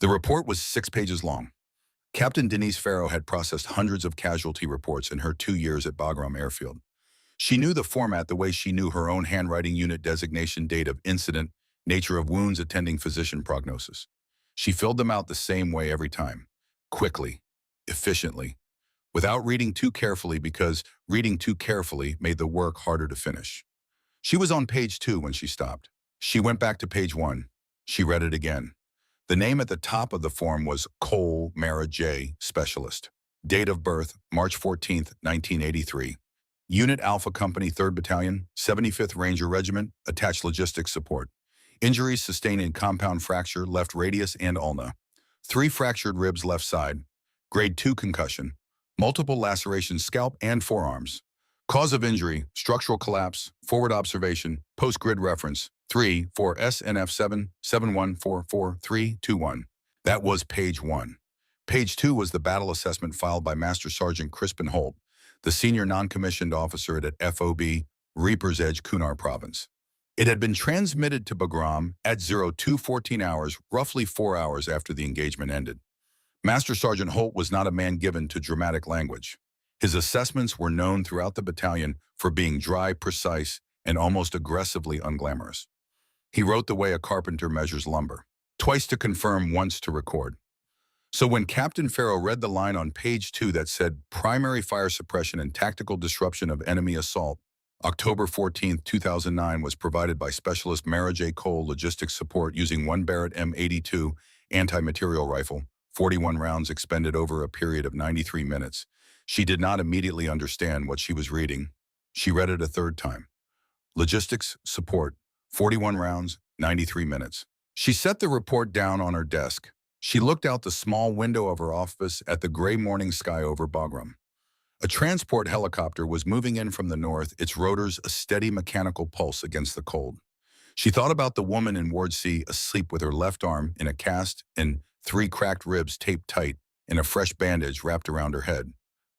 The report was 6 pages long. Captain Denise Farrow had processed hundreds of casualty reports in her 2 years at Bagram Airfield. She knew the format the way she knew her own handwriting, unit designation, date of incident, nature of wounds, attending physician prognosis. She filled them out the same way every time, quickly, efficiently, without reading too carefully, because reading too carefully made the work harder to finish. She was on page 2 when she stopped. She went back to page 1. She read it again. The name at the top of the form was Cole Mara J., Specialist. Date of birth, March 14, 1983. Unit Alpha Company 3rd Battalion, 75th Ranger Regiment, attached logistics support. Injuries sustained in compound fracture, left radius and ulna. 3 fractured ribs left side. Grade 2 concussion. Multiple lacerations scalp and forearms. Cause of injury, structural collapse, forward observation, post-grid reference, 3 for SNF 77144-321. That was page 1. Page 2 was the battle assessment filed by Master Sergeant Crispin Holt, the senior non-commissioned officer at FOB, Reaper's Edge, Kunar Province. It had been transmitted to Bagram at 02:14 hours, roughly 4 hours after the engagement ended. Master Sergeant Holt was not a man given to dramatic language. His assessments were known throughout the battalion for being dry, precise, and almost aggressively unglamorous. He wrote the way a carpenter measures lumber, twice to confirm, once to record. So when Captain Farrow read the line on page 2 that said primary fire suppression and tactical disruption of enemy assault, October 14, 2009 was provided by Specialist Mara J. Cole logistics support using 1 Barrett M82 anti-material rifle, 41 rounds expended over a period of 93 minutes. She did not immediately understand what she was reading. She read it a third time. Logistics support, 41 rounds, 93 minutes. She set the report down on her desk. She looked out the small window of her office at the gray morning sky over Bagram. A transport helicopter was moving in from the north, its rotors a steady mechanical pulse against the cold. She thought about the woman in Ward C, asleep with her left arm in a cast and 3 cracked ribs taped tight and a fresh bandage wrapped around her head.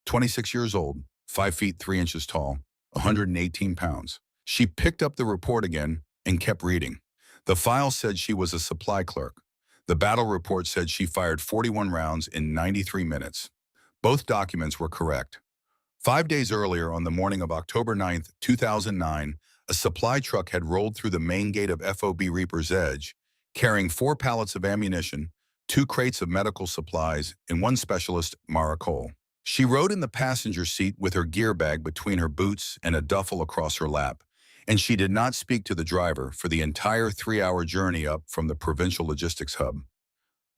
26 years old, 5 feet 3 inches tall, 118 pounds. She picked up the report again and kept reading. The file said she was a supply clerk. The battle report said she fired 41 rounds in 93 minutes. Both documents were correct. 5 days earlier, on the morning of October 9, 2009, a supply truck had rolled through the main gate of FOB Reaper's Edge, carrying 4 pallets of ammunition, 2 crates of medical supplies, and 1 specialist, Mara Cole. She rode in the passenger seat with her gear bag between her boots and a duffel across her lap, and she did not speak to the driver for the entire 3-hour journey up from the provincial logistics hub.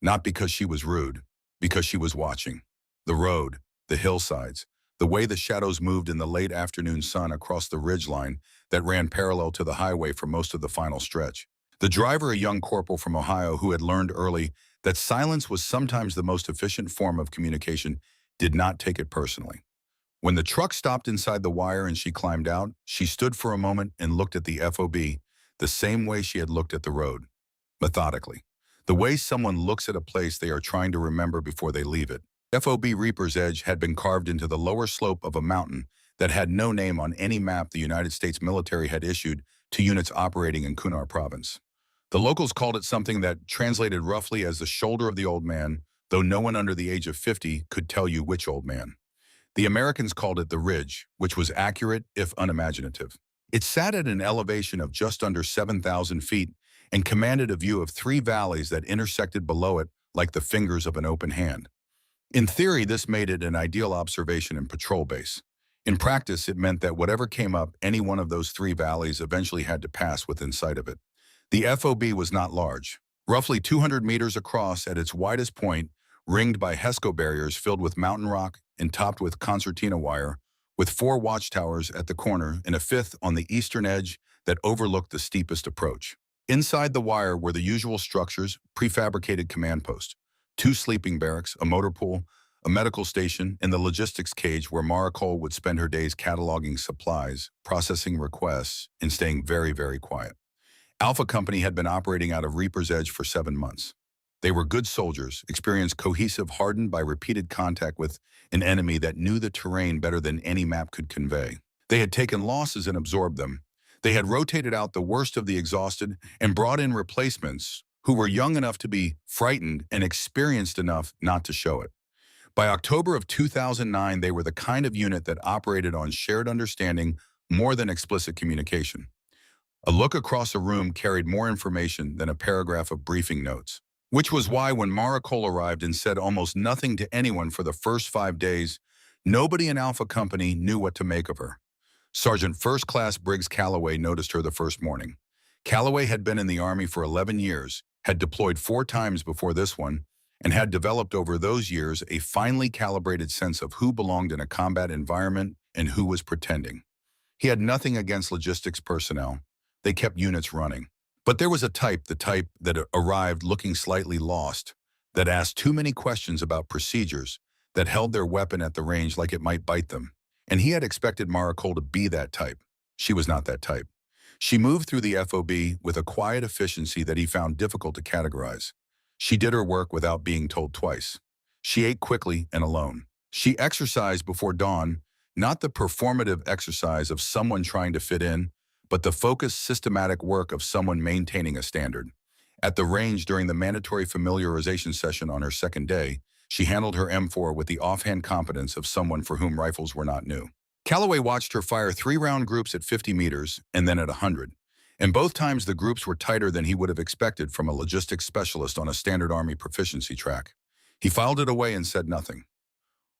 Not because she was rude, because she was watching. The road, the hillsides, the way the shadows moved in the late afternoon sun across the ridgeline that ran parallel to the highway for most of the final stretch. The driver, a young corporal from Ohio who had learned early that silence was sometimes the most efficient form of communication, did not take it personally. When the truck stopped inside the wire and she climbed out, she stood for a moment and looked at the FOB, the same way she had looked at the road, methodically. The way someone looks at a place they are trying to remember before they leave it. FOB Reaper's Edge had been carved into the lower slope of a mountain that had no name on any map the United States military had issued to units operating in Kunar Province. The locals called it something that translated roughly as the shoulder of the old man, though no one under the age of 50 could tell you which old man. The Americans called it the Ridge, which was accurate if unimaginative. It sat at an elevation of just under 7,000 feet and commanded a view of 3 valleys that intersected below it like the fingers of an open hand. In theory, this made it an ideal observation and patrol base. In practice, it meant that whatever came up, any one of those 3 valleys eventually had to pass within sight of it. The FOB was not large, roughly 200 meters across at its widest point, ringed by HESCO barriers filled with mountain rock and topped with concertina wire, with 4 watchtowers at the corner and a 5th on the eastern edge that overlooked the steepest approach. Inside the wire were the usual structures, prefabricated command post, 2 sleeping barracks, a motor pool, a medical station, and the logistics cage where Mara Cole would spend her days cataloging supplies, processing requests, and staying very, very quiet. Alpha Company had been operating out of Reaper's Edge for 7 months. They were good soldiers, experienced, cohesive, hardened by repeated contact with an enemy that knew the terrain better than any map could convey. They had taken losses and absorbed them. They had rotated out the worst of the exhausted and brought in replacements who were young enough to be frightened and experienced enough not to show it. By October of 2009, they were the kind of unit that operated on shared understanding more than explicit communication. A look across a room carried more information than a paragraph of briefing notes, which was why when Mara Cole arrived and said almost nothing to anyone for the first 5 days, nobody in Alpha Company knew what to make of her. Sergeant First Class Briggs Calloway noticed her the first morning. Calloway had been in the Army for 11 years, had deployed 4 times before this one, and had developed over those years a finely calibrated sense of who belonged in a combat environment and who was pretending. He had nothing against logistics personnel. They kept units running. But there was a type, the type that arrived looking slightly lost, that asked too many questions about procedures, that held their weapon at the range like it might bite them. And he had expected Mara Cole to be that type. She was not that type. She moved through the FOB with a quiet efficiency that he found difficult to categorize. She did her work without being told twice. She ate quickly and alone. She exercised before dawn, not the performative exercise of someone trying to fit in, but the focused, systematic work of someone maintaining a standard. At the range during the mandatory familiarization session on her second day, she handled her M4 with the offhand competence of someone for whom rifles were not new. Calloway watched her fire 3-round groups at 50 meters and then at 100. And both times the groups were tighter than he would have expected from a logistics specialist on a standard Army proficiency track. He filed it away and said nothing.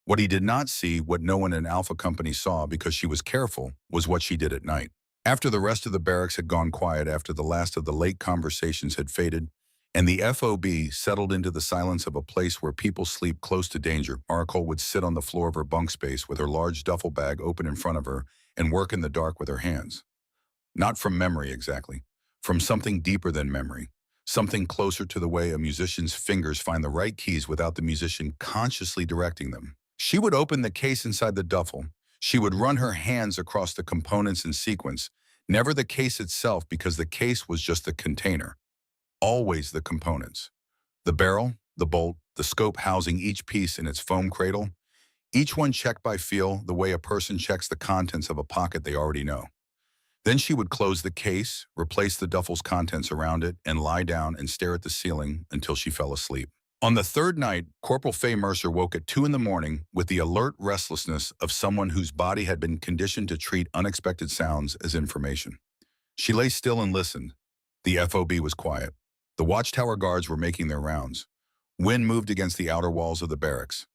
What he did not see, what no one in Alpha Company saw because she was careful, was what she did at night. After the rest of the barracks had gone quiet, after the last of the late conversations had faded, and the FOB settled into the silence of a place where people sleep close to danger, Mara Cole would sit on the floor of her bunk space with her large duffel bag open in front of her and work in the dark with her hands. Not from memory exactly, from something deeper than memory, something closer to the way a musician's fingers find the right keys without the musician consciously directing them. She would open the case inside the duffel. She would run her hands across the components in sequence, never the case itself because the case was just the container. Always the components. The barrel, the bolt, the scope housing each piece in its foam cradle, each one checked by feel the way a person checks the contents of a pocket they already know. Then she would close the case, replace the duffel's contents around it, and lie down and stare at the ceiling until she fell asleep. On the third night, Corporal Faye Mercer woke at 2 in the morning with the alert restlessness of someone whose body had been conditioned to treat unexpected sounds as information. She lay still and listened. The FOB was quiet. The watchtower guards were making their rounds. Wind moved against the outer walls of the barracks.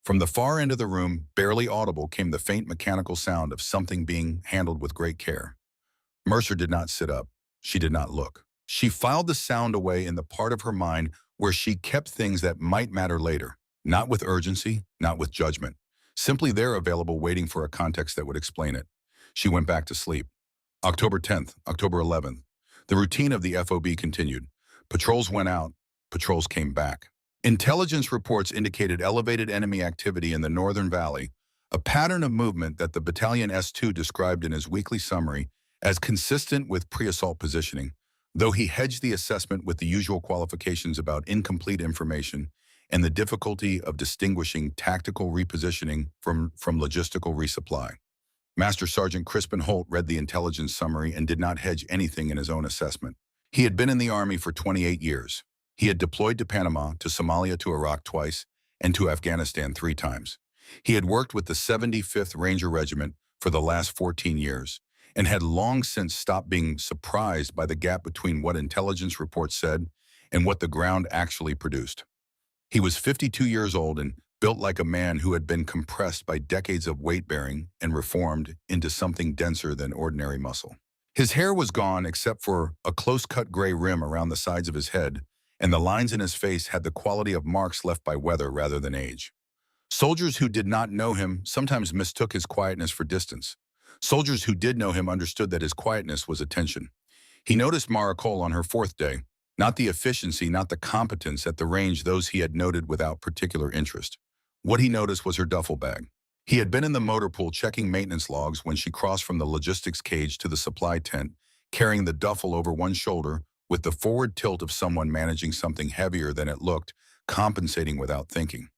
From the far end of the room, barely audible, came the faint mechanical sound of something being handled with great care. Mercer did not sit up. She did not look. She filed the sound away in the part of her mind where she kept things that might matter later, not with urgency, not with judgment, simply there available waiting for a context that would explain it. She went back to sleep. October 10th, October 11th. The routine of the FOB continued. Patrols went out. Patrols came back. Intelligence reports indicated elevated enemy activity in the Northern Valley, a pattern of movement that the Battalion S2 described in his weekly summary as consistent with pre-assault positioning, though he hedged the assessment with the usual qualifications about incomplete information and the difficulty of distinguishing tactical repositioning from logistical resupply. Master Sergeant Crispin Holt read the intelligence summary and did not hedge anything in his own assessment. He had been in the Army for 28 years. He had deployed to Panama, to Somalia, to Iraq twice, and to Afghanistan 3 times. He had worked with the 75th Ranger Regiment for the last 14 years, and had long since stopped being surprised by the gap between what intelligence reports said and what the ground actually produced. He was 52 years old and built like a man who had been compressed by decades of weight-bearing and reformed into something denser than ordinary muscle. His hair was gone except for a close-cut gray rim around the sides of his head, and the lines in his face had the quality of marks left by weather rather than age. Soldiers who did not know him sometimes mistook his quietness for distance. Soldiers who did know him understood that his quietness was attention. He noticed Mara Cole on her 4th day, not the efficiency, not the competence at the range those he had noted without particular interest. What he noticed was her duffel bag. He had been in the motor pool checking maintenance logs when she crossed from the logistics cage to the supply tent, carrying the duffel over one shoulder with the forward tilt of someone managing something heavier than it looked, compensating without thinking.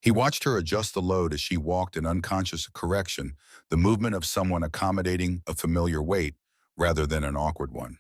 He watched her adjust the load as she walked in unconscious correction, the movement of someone accommodating a familiar weight rather than an awkward one.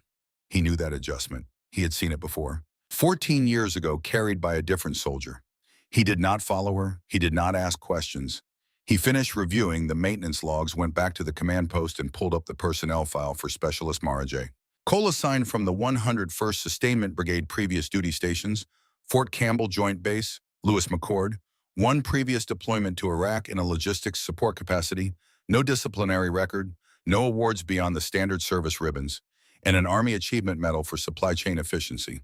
He knew that adjustment. He had seen it before. 14 years ago, carried by a different soldier. He did not follow her. He did not ask questions. He finished reviewing the maintenance logs, went back to the command post, and pulled up the personnel file for Specialist Marajay. Cole assigned from the 101st Sustainment Brigade, previous duty stations, Fort Campbell Joint Base, Lewis McChord, one previous deployment to Iraq in a logistics support capacity, no disciplinary record, no awards beyond the standard service ribbons, and an Army Achievement Medal for supply chain efficiency.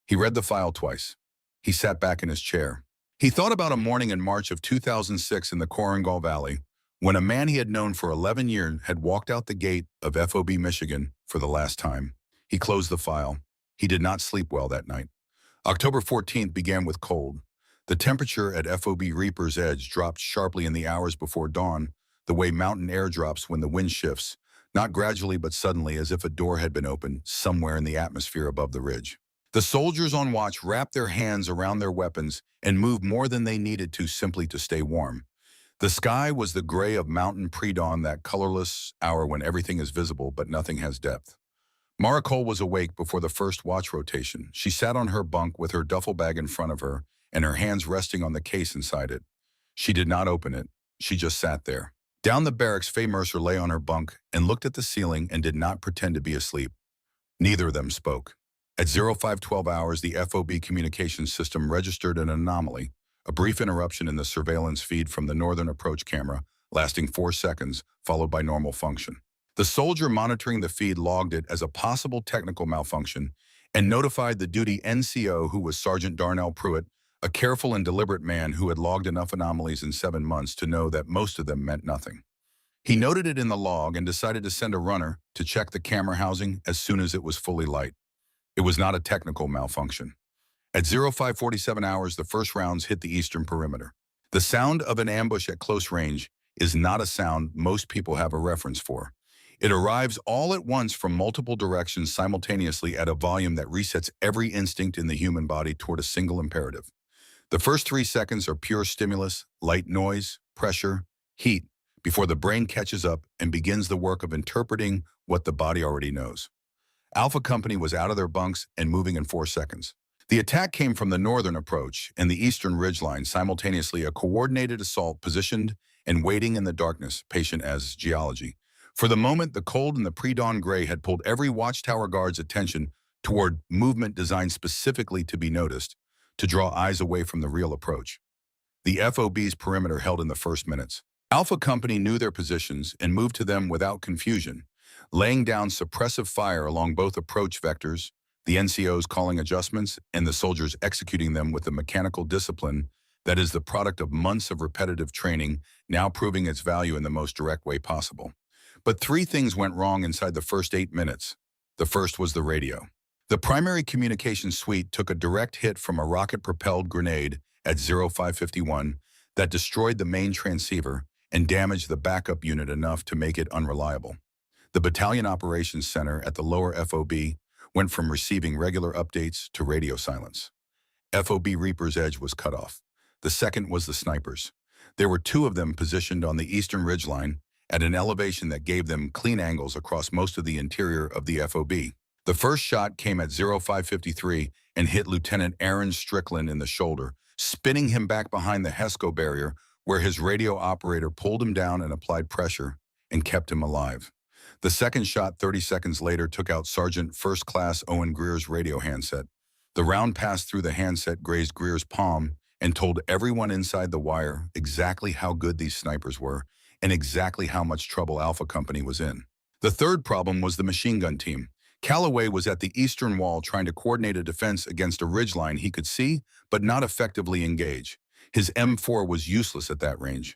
He read the file twice. He sat back in his chair. He thought about a morning in March of 2006 in the Korengal Valley, when a man he had known for 11 years had walked out the gate of FOB Michigan for the last time. He closed the file. He did not sleep well that night. October 14th began with cold. The temperature at FOB Reaper's Edge dropped sharply in the hours before dawn, the way mountain air drops when the wind shifts, not gradually but suddenly, as if a door had been opened somewhere in the atmosphere above the ridge. The soldiers on watch wrapped their hands around their weapons and moved more than they needed to simply to stay warm. The sky was the gray of mountain pre-dawn, that colorless hour when everything is visible but nothing has depth. Mara Cole was awake before the first watch rotation. She sat on her bunk with her duffel bag in front of her and her hands resting on the case inside it. She did not open it. She just sat there. Down the barracks, Faye Mercer lay on her bunk and looked at the ceiling and did not pretend to be asleep. Neither of them spoke. At 0512 hours, the FOB communications system registered an anomaly, a brief interruption in the surveillance feed from the northern approach camera, lasting 4 seconds, followed by normal function. The soldier monitoring the feed logged it as a possible technical malfunction and notified the duty NCO, who was Sergeant Darnell Pruitt, a careful and deliberate man who had logged enough anomalies in 7 months to know that most of them meant nothing. He noted it in the log and decided to send a runner to check the camera housing as soon as it was fully light. It was not a technical malfunction. At 0547 hours, the first rounds hit the eastern perimeter. The sound of an ambush at close range is not a sound most people have a reference for. It arrives all at once from multiple directions simultaneously at a volume that resets every instinct in the human body toward a single imperative. The first 3 seconds are pure stimulus, light noise, pressure, heat, before the brain catches up and begins the work of interpreting what the body already knows. Alpha Company was out of their bunks and moving in 4 seconds. The attack came from the northern approach and the eastern ridgeline simultaneously, a coordinated assault positioned and waiting in the darkness, patient as geology. For the moment, the cold and the pre-dawn gray had pulled every watchtower guard's attention toward movement designed specifically to be noticed, to draw eyes away from the real approach. The FOB's perimeter held in the first minutes. Alpha Company knew their positions and moved to them without confusion, laying down suppressive fire along both approach vectors, the NCOs calling adjustments and the soldiers executing them with the mechanical discipline that is the product of months of repetitive training, now proving its value in the most direct way possible. But 3 things went wrong inside the first 8 minutes. The first was the radio. The primary communication suite took a direct hit from a rocket-propelled grenade at 0551 that destroyed the main transceiver and damaged the backup unit enough to make it unreliable. The Battalion Operations Center at the lower FOB went from receiving regular updates to radio silence. FOB Reaper's Edge was cut off. The second was the snipers. There were 2 of them positioned on the eastern ridgeline at an elevation that gave them clean angles across most of the interior of the FOB. The first shot came at 0553 and hit Lieutenant Aaron Strickland in the shoulder, spinning him back behind the HESCO barrier, where his radio operator pulled him down and applied pressure and kept him alive. The second shot 30 seconds later took out Sergeant First Class Owen Greer's radio handset. The round passed through the handset, grazed Greer's palm, and told everyone inside the wire exactly how good these snipers were and exactly how much trouble Alpha Company was in. The third problem was the machine gun team. Calloway was at the eastern wall trying to coordinate a defense against a ridgeline he could see but not effectively engage. His M4 was useless at that range.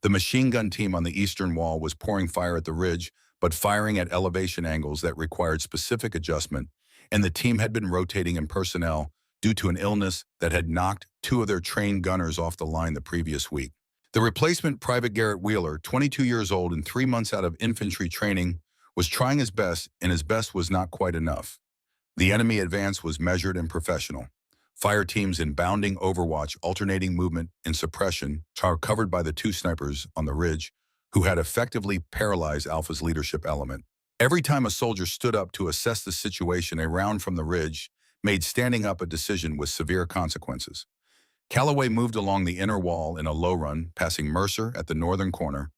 The machine gun team on the eastern wall was pouring fire at the ridge, but firing at elevation angles that required specific adjustment, and the team had been rotating in personnel due to an illness that had knocked 2 of their trained gunners off the line the previous week. The replacement, Private Garrett Wheeler, 22 years old and 3 months out of infantry training, was trying his best, and his best was not quite enough. The enemy advance was measured and professional. Fire teams in bounding overwatch, alternating movement, and suppression are covered by the 2 snipers on the ridge, who had effectively paralyzed Alpha's leadership element. Every time a soldier stood up to assess the situation, a round from the ridge made standing up a decision with severe consequences. Calloway moved along the inner wall in a low run, passing Mercer at the northern corner,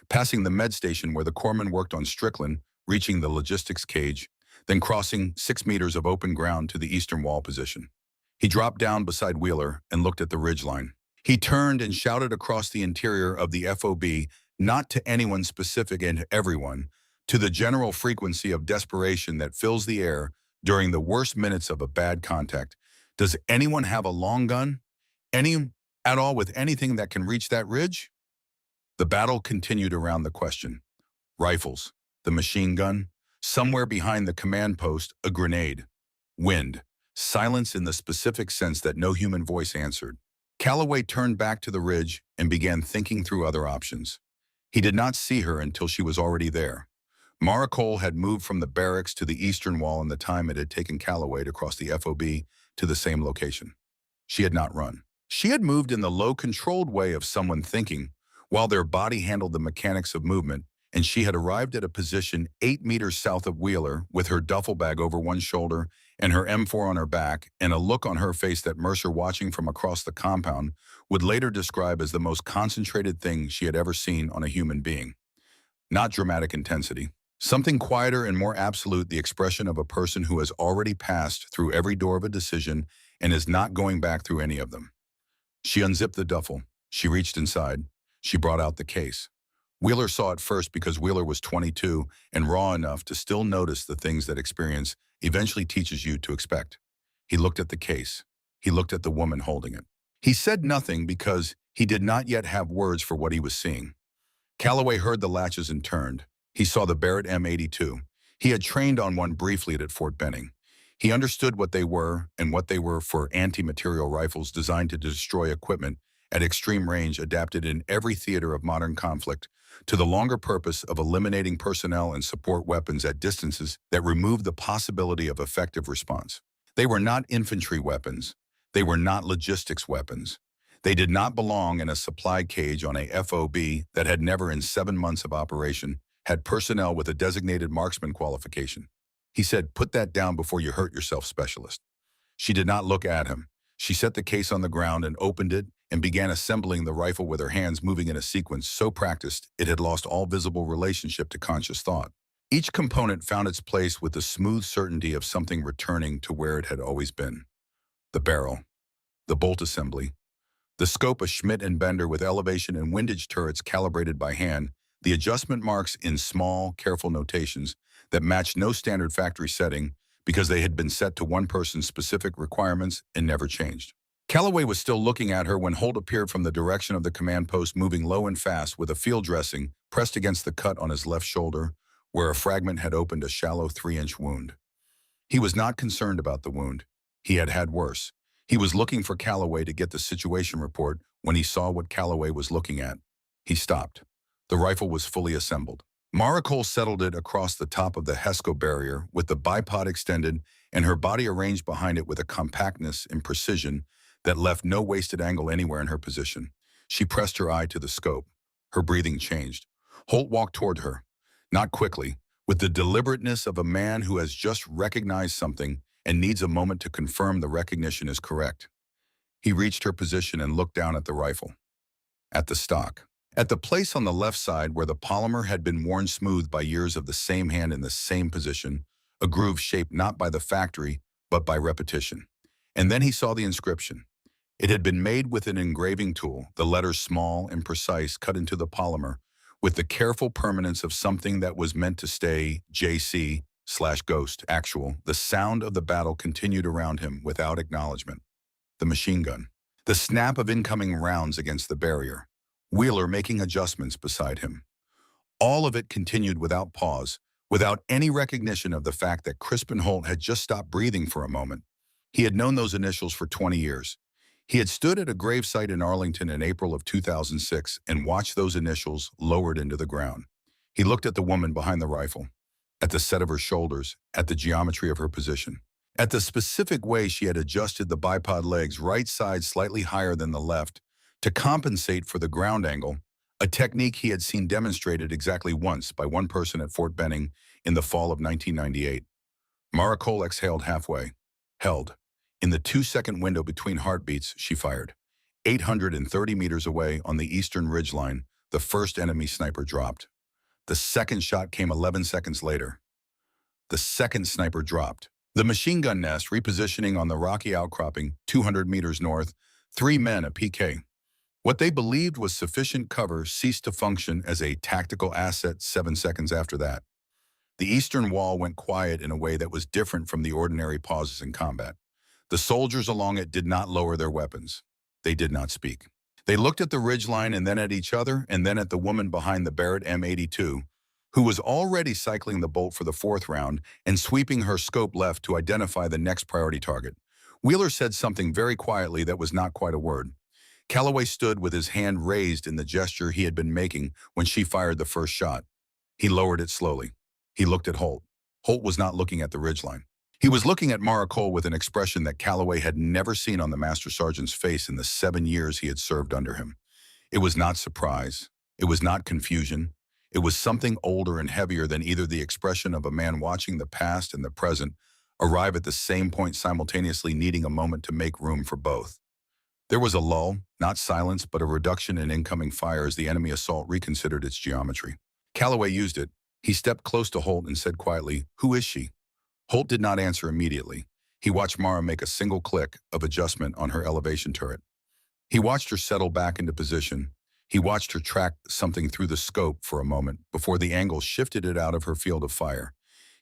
passing the med station where the corpsman worked on Strickland, reaching the logistics cage, then crossing 6 meters of open ground to the eastern wall position. He dropped down beside Wheeler and looked at the ridgeline. He turned and shouted across the interior of the FOB, not to anyone specific and everyone, to the general frequency of desperation that fills the air during the worst minutes of a bad contact. Does anyone have a long gun? Any at all with anything that can reach that ridge? The battle continued around the question. Rifles, the machine gun, somewhere behind the command post, a grenade. Wind, silence in the specific sense that no human voice answered. Calloway turned back to the ridge and began thinking through other options. He did not see her until she was already there. Mara Cole had moved from the barracks to the eastern wall in the time it had taken Calloway to cross the FOB to the same location. She had not run. She had moved in the low, controlled way of someone thinking, while their body handled the mechanics of movement, and she had arrived at a position 8 meters south of Wheeler with her duffel bag over one shoulder and her M4 on her back and a look on her face that Mercer, watching from across the compound, would later describe as the most concentrated thing she had ever seen on a human being. Not dramatic intensity. Something quieter and more absolute, the expression of a person who has already passed through every door of a decision and is not going back through any of them. She unzipped the duffel. She reached inside. She brought out the case. Wheeler saw it first because Wheeler was 22 and raw enough to still notice the things that experience eventually teaches you to expect. He looked at the case. He looked at the woman holding it. He said nothing because he did not yet have words for what he was seeing. Calloway heard the latches and turned. He saw the Barrett M82. He had trained on one briefly at Fort Benning. He understood what they were and what they were for anti-material rifles designed to destroy equipment at extreme range, adapted in every theater of modern conflict, to the longer purpose of eliminating personnel and support weapons at distances that removed the possibility of effective response. They were not infantry weapons. They were not logistics weapons. They did not belong in a supply cage on a FOB that had never in 7 months of operation had personnel with a designated marksman qualification. He said, "Put that down before you hurt yourself, specialist." She did not look at him. She set the case on the ground and opened it and began assembling the rifle with her hands moving in a sequence so practiced it had lost all visible relationship to conscious thought. Each component found its place with the smooth certainty of something returning to where it had always been. The barrel, the bolt assembly, the scope of Schmidt and Bender with elevation and windage turrets calibrated by hand, the adjustment marks in small, careful notations that matched no standard factory setting because they had been set to one person's specific requirements and never changed. Calloway was still looking at her when Holt appeared from the direction of the command post, moving low and fast with a field dressing pressed against the cut on his left shoulder where a fragment had opened a shallow 3-inch wound. He was not concerned about the wound. He had had worse. He was looking for Calloway to get the situation report when he saw what Calloway was looking at. He stopped. The rifle was fully assembled. Mara Cole settled it across the top of the HESCO barrier with the bipod extended and her body arranged behind it with a compactness and precision that left no wasted angle anywhere in her position. She pressed her eye to the scope. Her breathing changed. Holt walked toward her, not quickly, with the deliberateness of a man who has just recognized something and needs a moment to confirm the recognition is correct. He reached her position and looked down at the rifle, at the stock, at the place on the left side where the polymer had been worn smooth by years of the same hand in the same position, a groove shaped not by the factory, but by repetition. And then he saw the inscription. It had been made with an engraving tool, the letters small and precise cut into the polymer, with the careful permanence of something that was meant to stay JC/Ghost actual. The sound of the battle continued around him without acknowledgement. The machine gun. The snap of incoming rounds against the barrier. Wheeler making adjustments beside him. All of it continued without pause, without any recognition of the fact that Crispin Holt had just stopped breathing for a moment. He had known those initials for 20 years. He had stood at a gravesite in Arlington in April of 2006 and watched those initials lowered into the ground. He looked at the woman behind the rifle, at the set of her shoulders, at the geometry of her position, at the specific way she had adjusted the bipod legs right side slightly higher than the left to compensate for the ground angle, a technique he had seen demonstrated exactly once by one person at Fort Benning in the fall of 1998. Mara Cole exhaled halfway. Held. In the 2-second window between heartbeats, she fired. 830 meters away on the eastern ridgeline, the first enemy sniper dropped. The second shot came 11 seconds later. The second sniper dropped. The machine gun nest repositioning on the rocky outcropping 200 meters north, 3 men a PK. What they believed was sufficient cover ceased to function as a tactical asset 7 seconds after that. The eastern wall went quiet in a way that was different from the ordinary pauses in combat. The soldiers along it did not lower their weapons. They did not speak. They looked at the ridgeline and then at each other and then at the woman behind the Barrett M82, who was already cycling the bolt for the 4th round and sweeping her scope left to identify the next priority target. Wheeler said something very quietly that was not quite a word. Calloway stood with his hand raised in the gesture he had been making when she fired the first shot. He lowered it slowly. He looked at Holt. Holt was not looking at the ridgeline. He was looking at Mara Cole with an expression that Calloway had never seen on the Master Sergeant's face in the 7 years he had served under him. It was not surprise. It was not confusion. It was something older and heavier than either the expression of a man watching the past and the present arrive at the same point simultaneously needing a moment to make room for both. There was a lull, not silence, but a reduction in incoming fire as the enemy assault reconsidered its geometry. Calloway used it. He stepped close to Holt and said quietly, "Who is she?" Holt did not answer immediately. He watched Mara make a single click of adjustment on her elevation turret. He watched her settle back into position. He watched her track something through the scope for a moment before the angle shifted it out of her field of fire.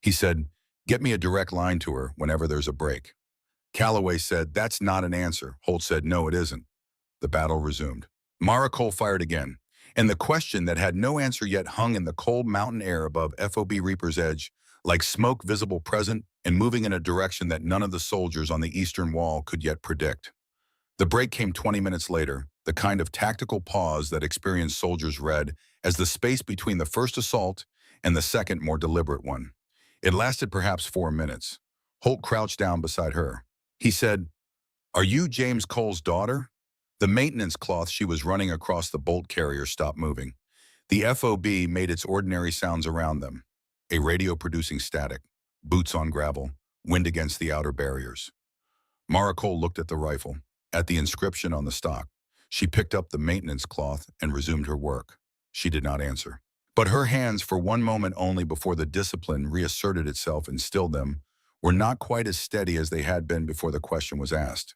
He said, "Get me a direct line to her whenever there's a break." Calloway said, "That's not an answer." Holt said, "No, it isn't." The battle resumed. Mara Cole fired again, and the question that had no answer yet hung in the cold mountain air above FOB Reaper's Edge, like smoke visible present and moving in a direction that none of the soldiers on the eastern wall could yet predict. The break came 20 minutes later, the kind of tactical pause that experienced soldiers read as the space between the first assault and the second more deliberate one. It lasted perhaps 4 minutes. Holt crouched down beside her. He said, "Are you James Cole's daughter?" The maintenance cloth she was running across the bolt carrier stopped moving. The FOB made its ordinary sounds around them. A radio producing static, boots on gravel, wind against the outer barriers. Mara Cole looked at the rifle, at the inscription on the stock. She picked up the maintenance cloth and resumed her work. She did not answer. But her hands, for one moment only before the discipline reasserted itself and stilled them, were not quite as steady as they had been before the question was asked.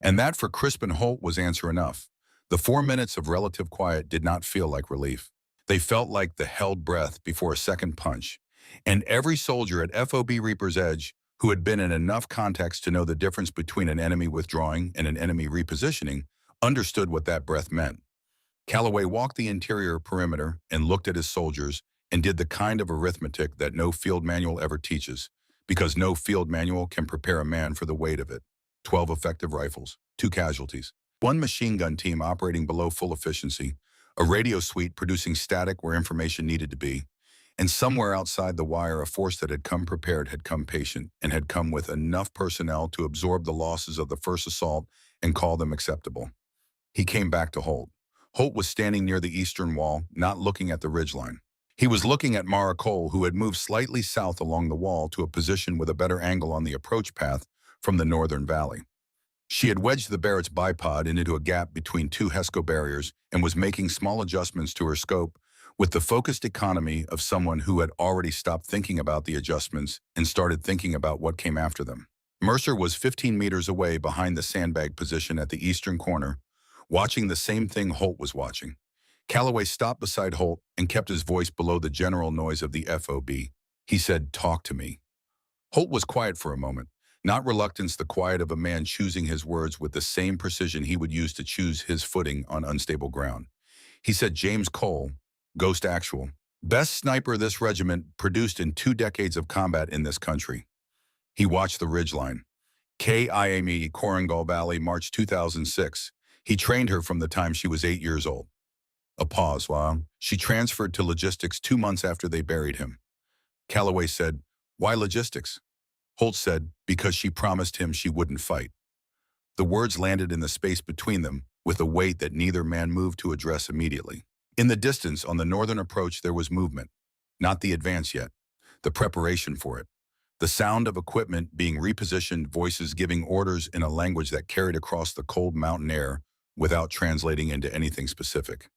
And that for Crispin Holt was answer enough. The 4 minutes of relative quiet did not feel like relief. They felt like the held breath before a second punch. And every soldier at FOB Reaper's Edge, who had been in enough context to know the difference between an enemy withdrawing and an enemy repositioning, understood what that breath meant. Calloway walked the interior perimeter and looked at his soldiers and did the kind of arithmetic that no field manual ever teaches, because no field manual can prepare a man for the weight of it. 12 effective rifles, 2 casualties, 1 machine gun team operating below full efficiency, a radio suite producing static where information needed to be, and somewhere outside the wire a force that had come prepared, had come patient, and had come with enough personnel to absorb the losses of the first assault and call them acceptable. He came back to Holt. Holt was standing near the eastern wall, not looking at the ridgeline. He was looking at Mara Cole, who had moved slightly south along the wall to a position with a better angle on the approach path from the northern valley. She had wedged the Barrett's bipod into a gap between 2 HESCO barriers and was making small adjustments to her scope with the focused economy of someone who had already stopped thinking about the adjustments and started thinking about what came after them. Mercer was 15 meters away behind the sandbag position at the eastern corner, watching the same thing Holt was watching. Calloway stopped beside Holt and kept his voice below the general noise of the FOB. He said, "Talk to me." Holt was quiet for a moment, not reluctance, the quiet of a man choosing his words with the same precision he would use to choose his footing on unstable ground. He said, "James Cole, Ghost Actual, best sniper this regiment produced in 2 decades of combat in this country." He watched the ridgeline. KIME, Korengal Valley, March 2006. He trained her from the time she was 8 years old. A pause while she transferred to logistics 2 months after they buried him. Calloway said, "Why logistics?" Holt said, "Because she promised him she wouldn't fight." The words landed in the space between them with a weight that neither man moved to address immediately. In the distance, on the northern approach, there was movement. Not the advance yet, the preparation for it. The sound of equipment being repositioned, voices giving orders in a language that carried across the cold mountain air without translating into anything specific.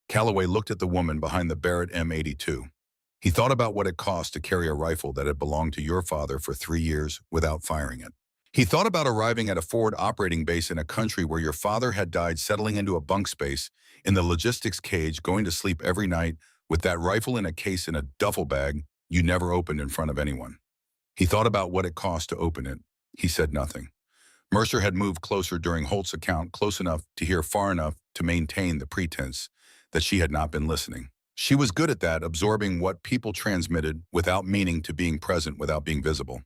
Calloway looked at the woman behind the Barrett M82. He thought about what it cost to carry a rifle that had belonged to your father for 3 years without firing it. He thought about arriving at a forward operating base in a country where your father had died, settling into a bunk space in the logistics cage, going to sleep every night with that rifle in a case in a duffel bag you never opened in front of anyone. He thought about what it cost to open it. He said nothing. Mercer had moved closer during Holt's account, close enough to hear far enough to maintain the pretense that she had not been listening. She was good at that, absorbing what people transmitted without meaning to being present without being visible.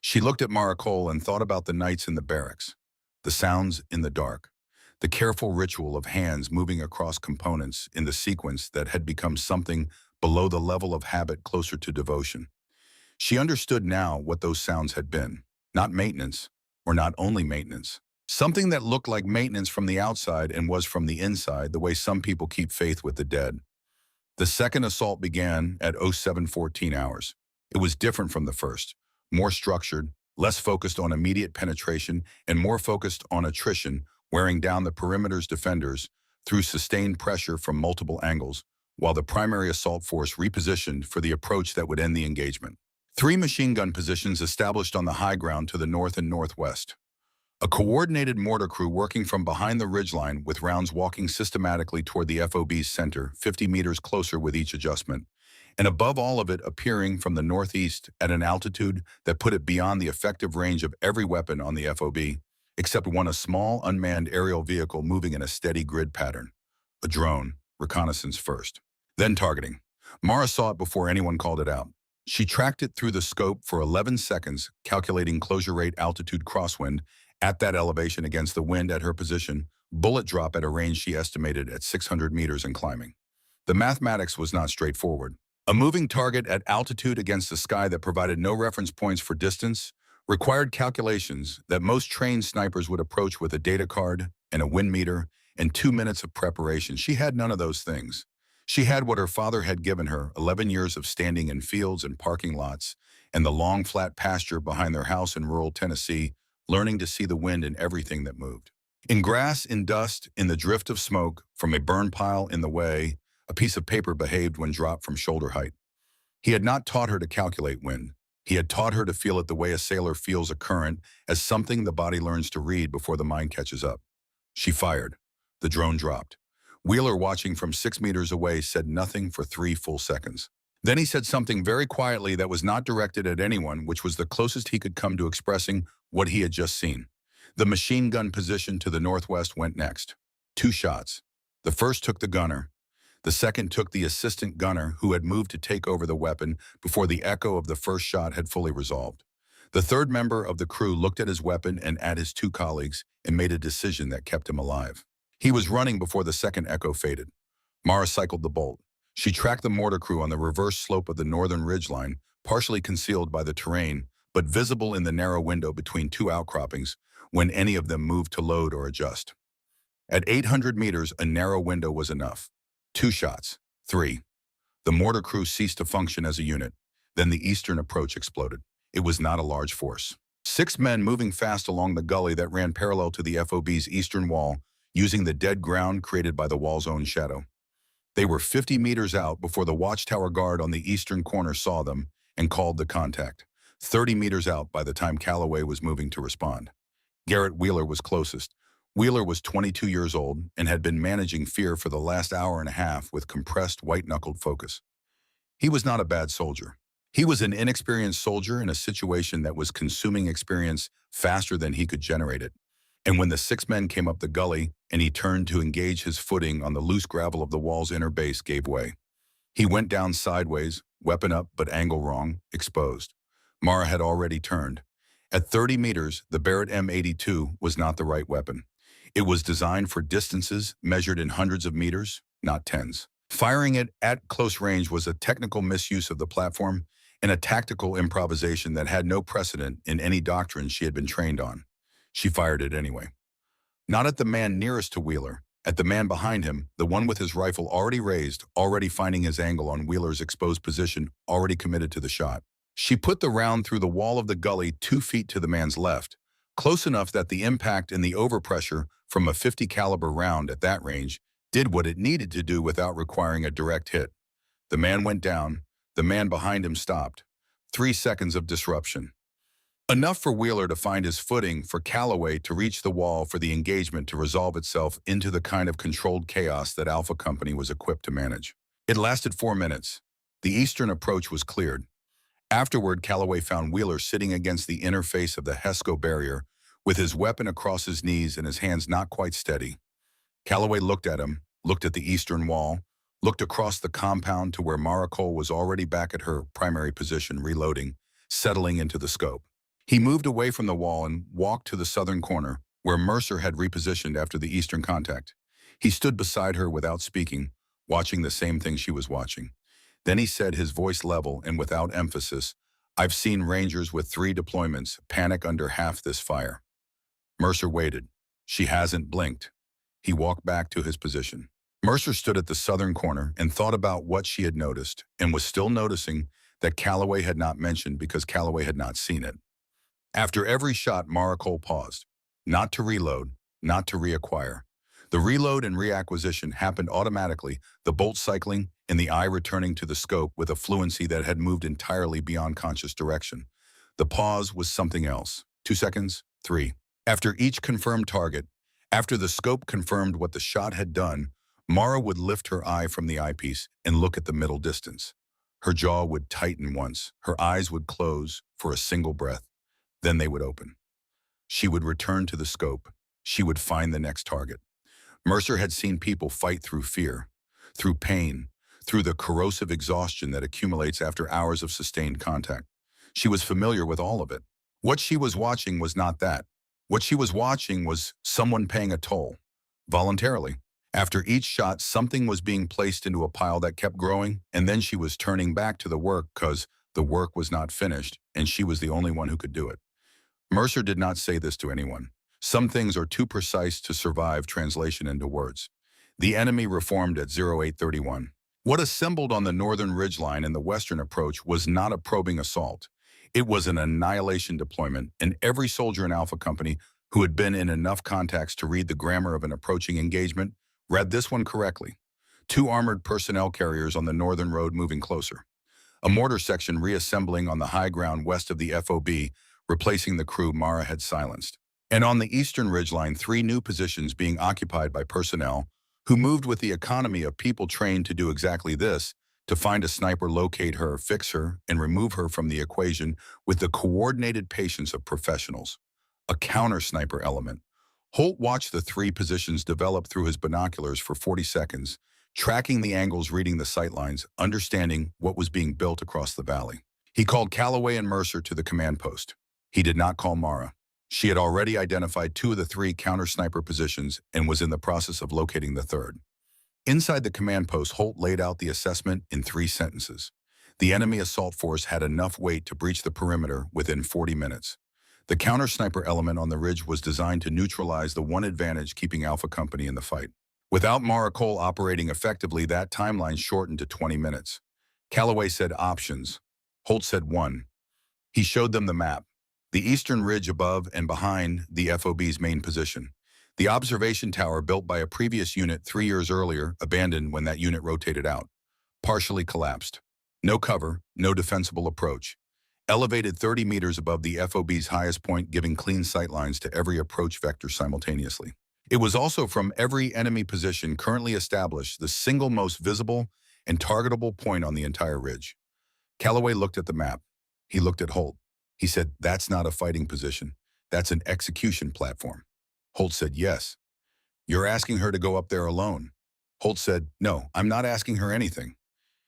She looked at Mara Cole and thought about the nights in the barracks, the sounds in the dark, the careful ritual of hands moving across components in the sequence that had become something below the level of habit, closer to devotion. She understood now what those sounds had been. Not maintenance, or not only maintenance. Something that looked like maintenance from the outside and was from the inside, the way some people keep faith with the dead. The second assault began at 07:14 hours. It was different from the first, more structured, less focused on immediate penetration, and more focused on attrition, wearing down the perimeter's defenders through sustained pressure from multiple angles, while the primary assault force repositioned for the approach that would end the engagement. 3 machine gun positions established on the high ground to the north and northwest. A coordinated mortar crew working from behind the ridgeline, with rounds walking systematically toward the FOB's center, 50 meters closer with each adjustment, and above all of it appearing from the northeast at an altitude that put it beyond the effective range of every weapon on the FOB, except one, a small unmanned aerial vehicle moving in a steady grid pattern. A drone, reconnaissance first. Then targeting. Mara saw it before anyone called it out. She tracked it through the scope for 11 seconds, calculating closure rate, altitude, crosswind, at that elevation against the wind at her position, bullet drop at a range she estimated at 600 meters and climbing. The mathematics was not straightforward. A moving target at altitude against a sky that provided no reference points for distance required calculations that most trained snipers would approach with a data card and a wind meter and 2 minutes of preparation. She had none of those things. She had what her father had given her, 11 years of standing in fields and parking lots and the long flat pasture behind their house in rural Tennessee, learning to see the wind in everything that moved. In grass, in dust, in the drift of smoke, from a burn pile in the way, a piece of paper behaved when dropped from shoulder height. He had not taught her to calculate wind. He had taught her to feel it the way a sailor feels a current, as something the body learns to read before the mind catches up. She fired. The drone dropped. Wheeler, watching from 6 meters away, said nothing for 3 full seconds. Then he said something very quietly that was not directed at anyone, which was the closest he could come to expressing what he had just seen. The machine gun position to the northwest went next. 2 shots. The first took the gunner. The second took the assistant gunner, who had moved to take over the weapon before the echo of the first shot had fully resolved. The third member of the crew looked at his weapon and at his 2 colleagues and made a decision that kept him alive. He was running before the second echo faded. Mara cycled the bolt. She tracked the mortar crew on the reverse slope of the northern ridgeline, partially concealed by the terrain, but visible in the narrow window between 2 outcroppings when any of them moved to load or adjust. At 800 meters, a narrow window was enough. 2 shots. 3. The mortar crew ceased to function as a unit. Then the eastern approach exploded. It was not a large force. 6 men moving fast along the gully that ran parallel to the FOB's eastern wall, using the dead ground created by the wall's own shadow. They were 50 meters out before the watchtower guard on the eastern corner saw them and called the contact. 30 meters out by the time Calloway was moving to respond. Garrett Wheeler was closest. Wheeler was 22 years old and had been managing fear for the last hour and a half with compressed, white-knuckled focus. He was not a bad soldier. He was an inexperienced soldier in a situation that was consuming experience faster than he could generate it. And when the 6 men came up the gully and he turned to engage, his footing on the loose gravel of the wall's inner base gave way. He went down sideways, weapon up but angle wrong, exposed. Mara had already turned. At 30 meters, the Barrett M82 was not the right weapon. It was designed for distances measured in hundreds of meters, not tens. Firing it at close range was a technical misuse of the platform and a tactical improvisation that had no precedent in any doctrine she had been trained on. She fired it anyway. Not at the man nearest to Wheeler, at the man behind him, the one with his rifle already raised, already finding his angle on Wheeler's exposed position, already committed to the shot. She put the round through the wall of the gully 2 feet to the man's left, close enough that the impact and the overpressure from a 50 caliber round at that range did what it needed to do without requiring a direct hit. The man went down. The man behind him stopped. 3 seconds of disruption. Enough for Wheeler to find his footing, for Calloway to reach the wall, for the engagement to resolve itself into the kind of controlled chaos that Alpha Company was equipped to manage. It lasted 4 minutes. The eastern approach was cleared. Afterward, Calloway found Wheeler sitting against the inner face of the Hesco barrier, with his weapon across his knees and his hands not quite steady. Calloway looked at him, looked at the eastern wall, looked across the compound to where Mara Cole was already back at her primary position, reloading, settling into the scope. He moved away from the wall and walked to the southern corner, where Mercer had repositioned after the eastern contact. He stood beside her without speaking, watching the same thing she was watching. Then he said, his voice level and without emphasis, "I've seen Rangers with 3 deployments panic under half this fire." Mercer waited. She hasn't blinked. He walked back to his position. Mercer stood at the southern corner and thought about what she had noticed, and was still noticing, that Calloway had not mentioned because Calloway had not seen it. After every shot, Mara Cole paused, not to reload, not to reacquire. The reload and reacquisition happened automatically, the bolt cycling and the eye returning to the scope with a fluency that had moved entirely beyond conscious direction. The pause was something else. 2 seconds, 3. After each confirmed target, after the scope confirmed what the shot had done, Mara would lift her eye from the eyepiece and look at the middle distance. Her jaw would tighten once, her eyes would close for a single breath. Then they would open. She would return to the scope. She would find the next target. Mercer had seen people fight through fear, through pain, through the corrosive exhaustion that accumulates after hours of sustained contact. She was familiar with all of it. What she was watching was not that. What she was watching was someone paying a toll, voluntarily. After each shot, something was being placed into a pile that kept growing, and then she was turning back to the work because the work was not finished, and she was the only one who could do it. Mercer did not say this to anyone. Some things are too precise to survive translation into words. The enemy reformed at 0831. What assembled on the northern ridgeline in the western approach was not a probing assault. It was an annihilation deployment, and every soldier in Alpha Company who had been in enough contacts to read the grammar of an approaching engagement read this one correctly. 2 armored personnel carriers on the northern road moving closer. A mortar section reassembling on the high ground west of the FOB, replacing the crew Mara had silenced. And on the eastern ridgeline, 3 new positions being occupied by personnel who moved with the economy of people trained to do exactly this, to find a sniper, locate her, fix her, and remove her from the equation with the coordinated patience of professionals. A counter-sniper element. Holt watched the 3 positions develop through his binoculars for 40 seconds, tracking the angles, reading the sightlines, understanding what was being built across the valley. He called Calloway and Mercer to the command post. He did not call Mara. She had already identified 2 of the 3 counter-sniper positions and was in the process of locating the 3rd. Inside the command post, Holt laid out the assessment in 3 sentences. The enemy assault force had enough weight to breach the perimeter within 40 minutes. The counter-sniper element on the ridge was designed to neutralize the one advantage keeping Alpha Company in the fight. Without Mara Cole operating effectively, that timeline shortened to 20 minutes. Calloway said options. Holt said 1. He showed them the map. The eastern ridge above and behind the FOB's main position. The observation tower built by a previous unit 3 years earlier, abandoned when that unit rotated out. Partially collapsed. No cover, no defensible approach. Elevated 30 meters above the FOB's highest point, giving clean sightlines to every approach vector simultaneously. It was also, from every enemy position currently established, the single most visible and targetable point on the entire ridge. Calloway looked at the map. He looked at Holt. He said, "That's not a fighting position. That's an execution platform." Holt said, "Yes." "You're asking her to go up there alone." Holt said, "No, I'm not asking her anything."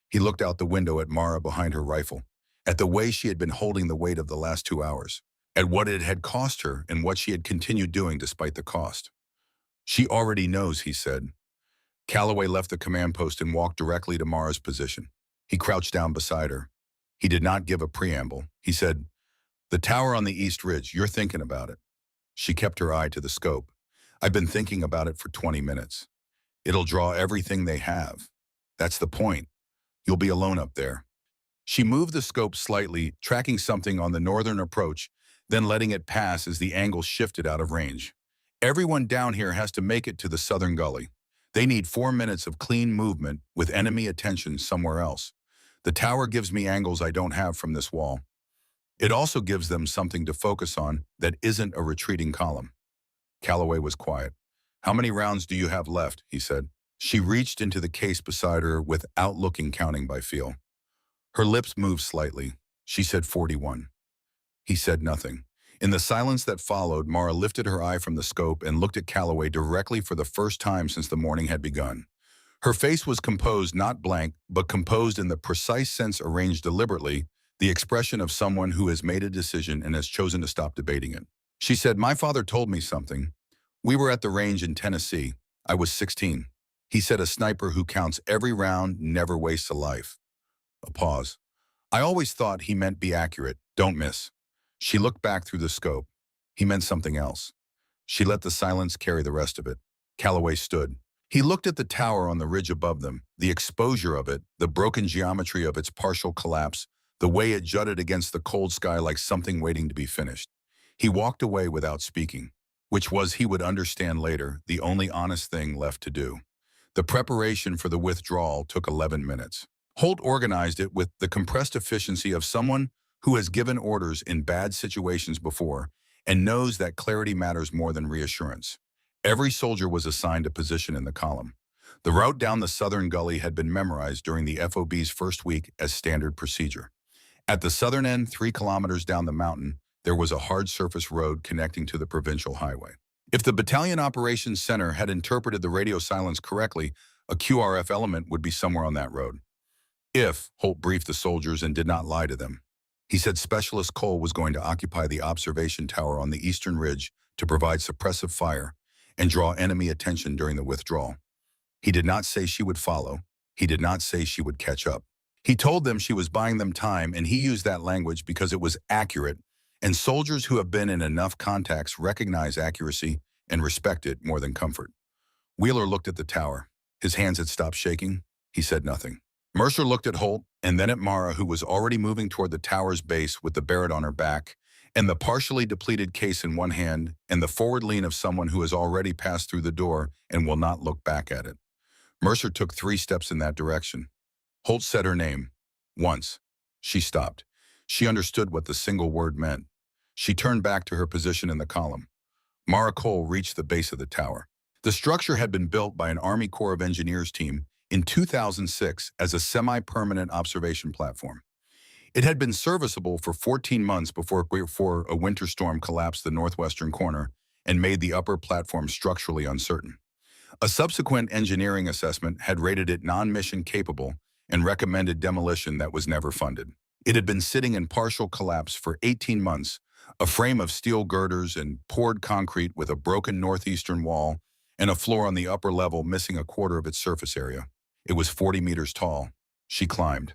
He looked out the window at Mara behind her rifle, at the way she had been holding the weight of the last 2 hours, at what it had cost her and what she had continued doing despite the cost. "She already knows," he said. Calloway left the command post and walked directly to Mara's position. He crouched down beside her. He did not give a preamble. He said, "The tower on the east ridge, you're thinking about it." She kept her eye to the scope. "I've been thinking about it for 20 minutes. It'll draw everything they have. That's the point. You'll be alone up there." She moved the scope slightly, tracking something on the northern approach, then letting it pass as the angle shifted out of range. Everyone down here has to make it to the southern gully. They need 4 minutes of clean movement with enemy attention somewhere else. The tower gives me angles I don't have from this wall. It also gives them something to focus on that isn't a retreating column. Calloway was quiet. "How many rounds do you have left?" he said. She reached into the case beside her without looking, counting by feel. Her lips moved slightly. She said 41. He said nothing. In the silence that followed, Mara lifted her eye from the scope and looked at Calloway directly for the first time since the morning had begun. Her face was composed, not blank, but composed in the precise sense arranged deliberately, the expression of someone who has made a decision and has chosen to stop debating it. She said, "My father told me something. We were at the range in Tennessee. I was 16. He said a sniper who counts every round never wastes a life." A pause. "I always thought he meant be accurate, don't miss." She looked back through the scope. He meant something else. She let the silence carry the rest of it. Calloway stood. He looked at the tower on the ridge above them, the exposure of it, the broken geometry of its partial collapse, the way it jutted against the cold sky like something waiting to be finished. He walked away without speaking, which was, he would understand later, the only honest thing left to do. The preparation for the withdrawal took 11 minutes. Holt organized it with the compressed efficiency of someone who has given orders in bad situations before and knows that clarity matters more than reassurance. Every soldier was assigned a position in the column. The route down the southern gully had been memorized during the FOB's first week as standard procedure. At the southern end, 3 kilometers down the mountain, there was a hard surface road connecting to the provincial highway. If the Battalion Operations Center had interpreted the radio silence correctly, a QRF element would be somewhere on that road. If, Holt briefed the soldiers and did not lie to them. He said Specialist Cole was going to occupy the observation tower on the eastern ridge to provide suppressive fire and draw enemy attention during the withdrawal. He did not say she would follow. He did not say she would catch up. He told them she was buying them time, and he used that language because it was accurate, and soldiers who have been in enough contacts recognize accuracy and respect it more than comfort. Wheeler looked at the tower. His hands had stopped shaking. He said nothing. Mercer looked at Holt and then at Mara, who was already moving toward the tower's base with the Barrett on her back, and the partially depleted case in one hand, and the forward lean of someone who has already passed through the door and will not look back at it. Mercer took 3 steps in that direction. Holt said her name. Once. She stopped. She understood what the single word meant. She turned back to her position in the column. Mara Cole reached the base of the tower. The structure had been built by an Army Corps of Engineers team in 2006 as a semi-permanent observation platform. It had been serviceable for 14 months before a winter storm collapsed the northwestern corner and made the upper platform structurally uncertain. A subsequent engineering assessment had rated it non-mission capable and recommended demolition that was never funded. It had been sitting in partial collapse for 18 months, a frame of steel girders and poured concrete with a broken northeastern wall and a floor on the upper level missing a quarter of its surface area. It was 40 meters tall. She climbed.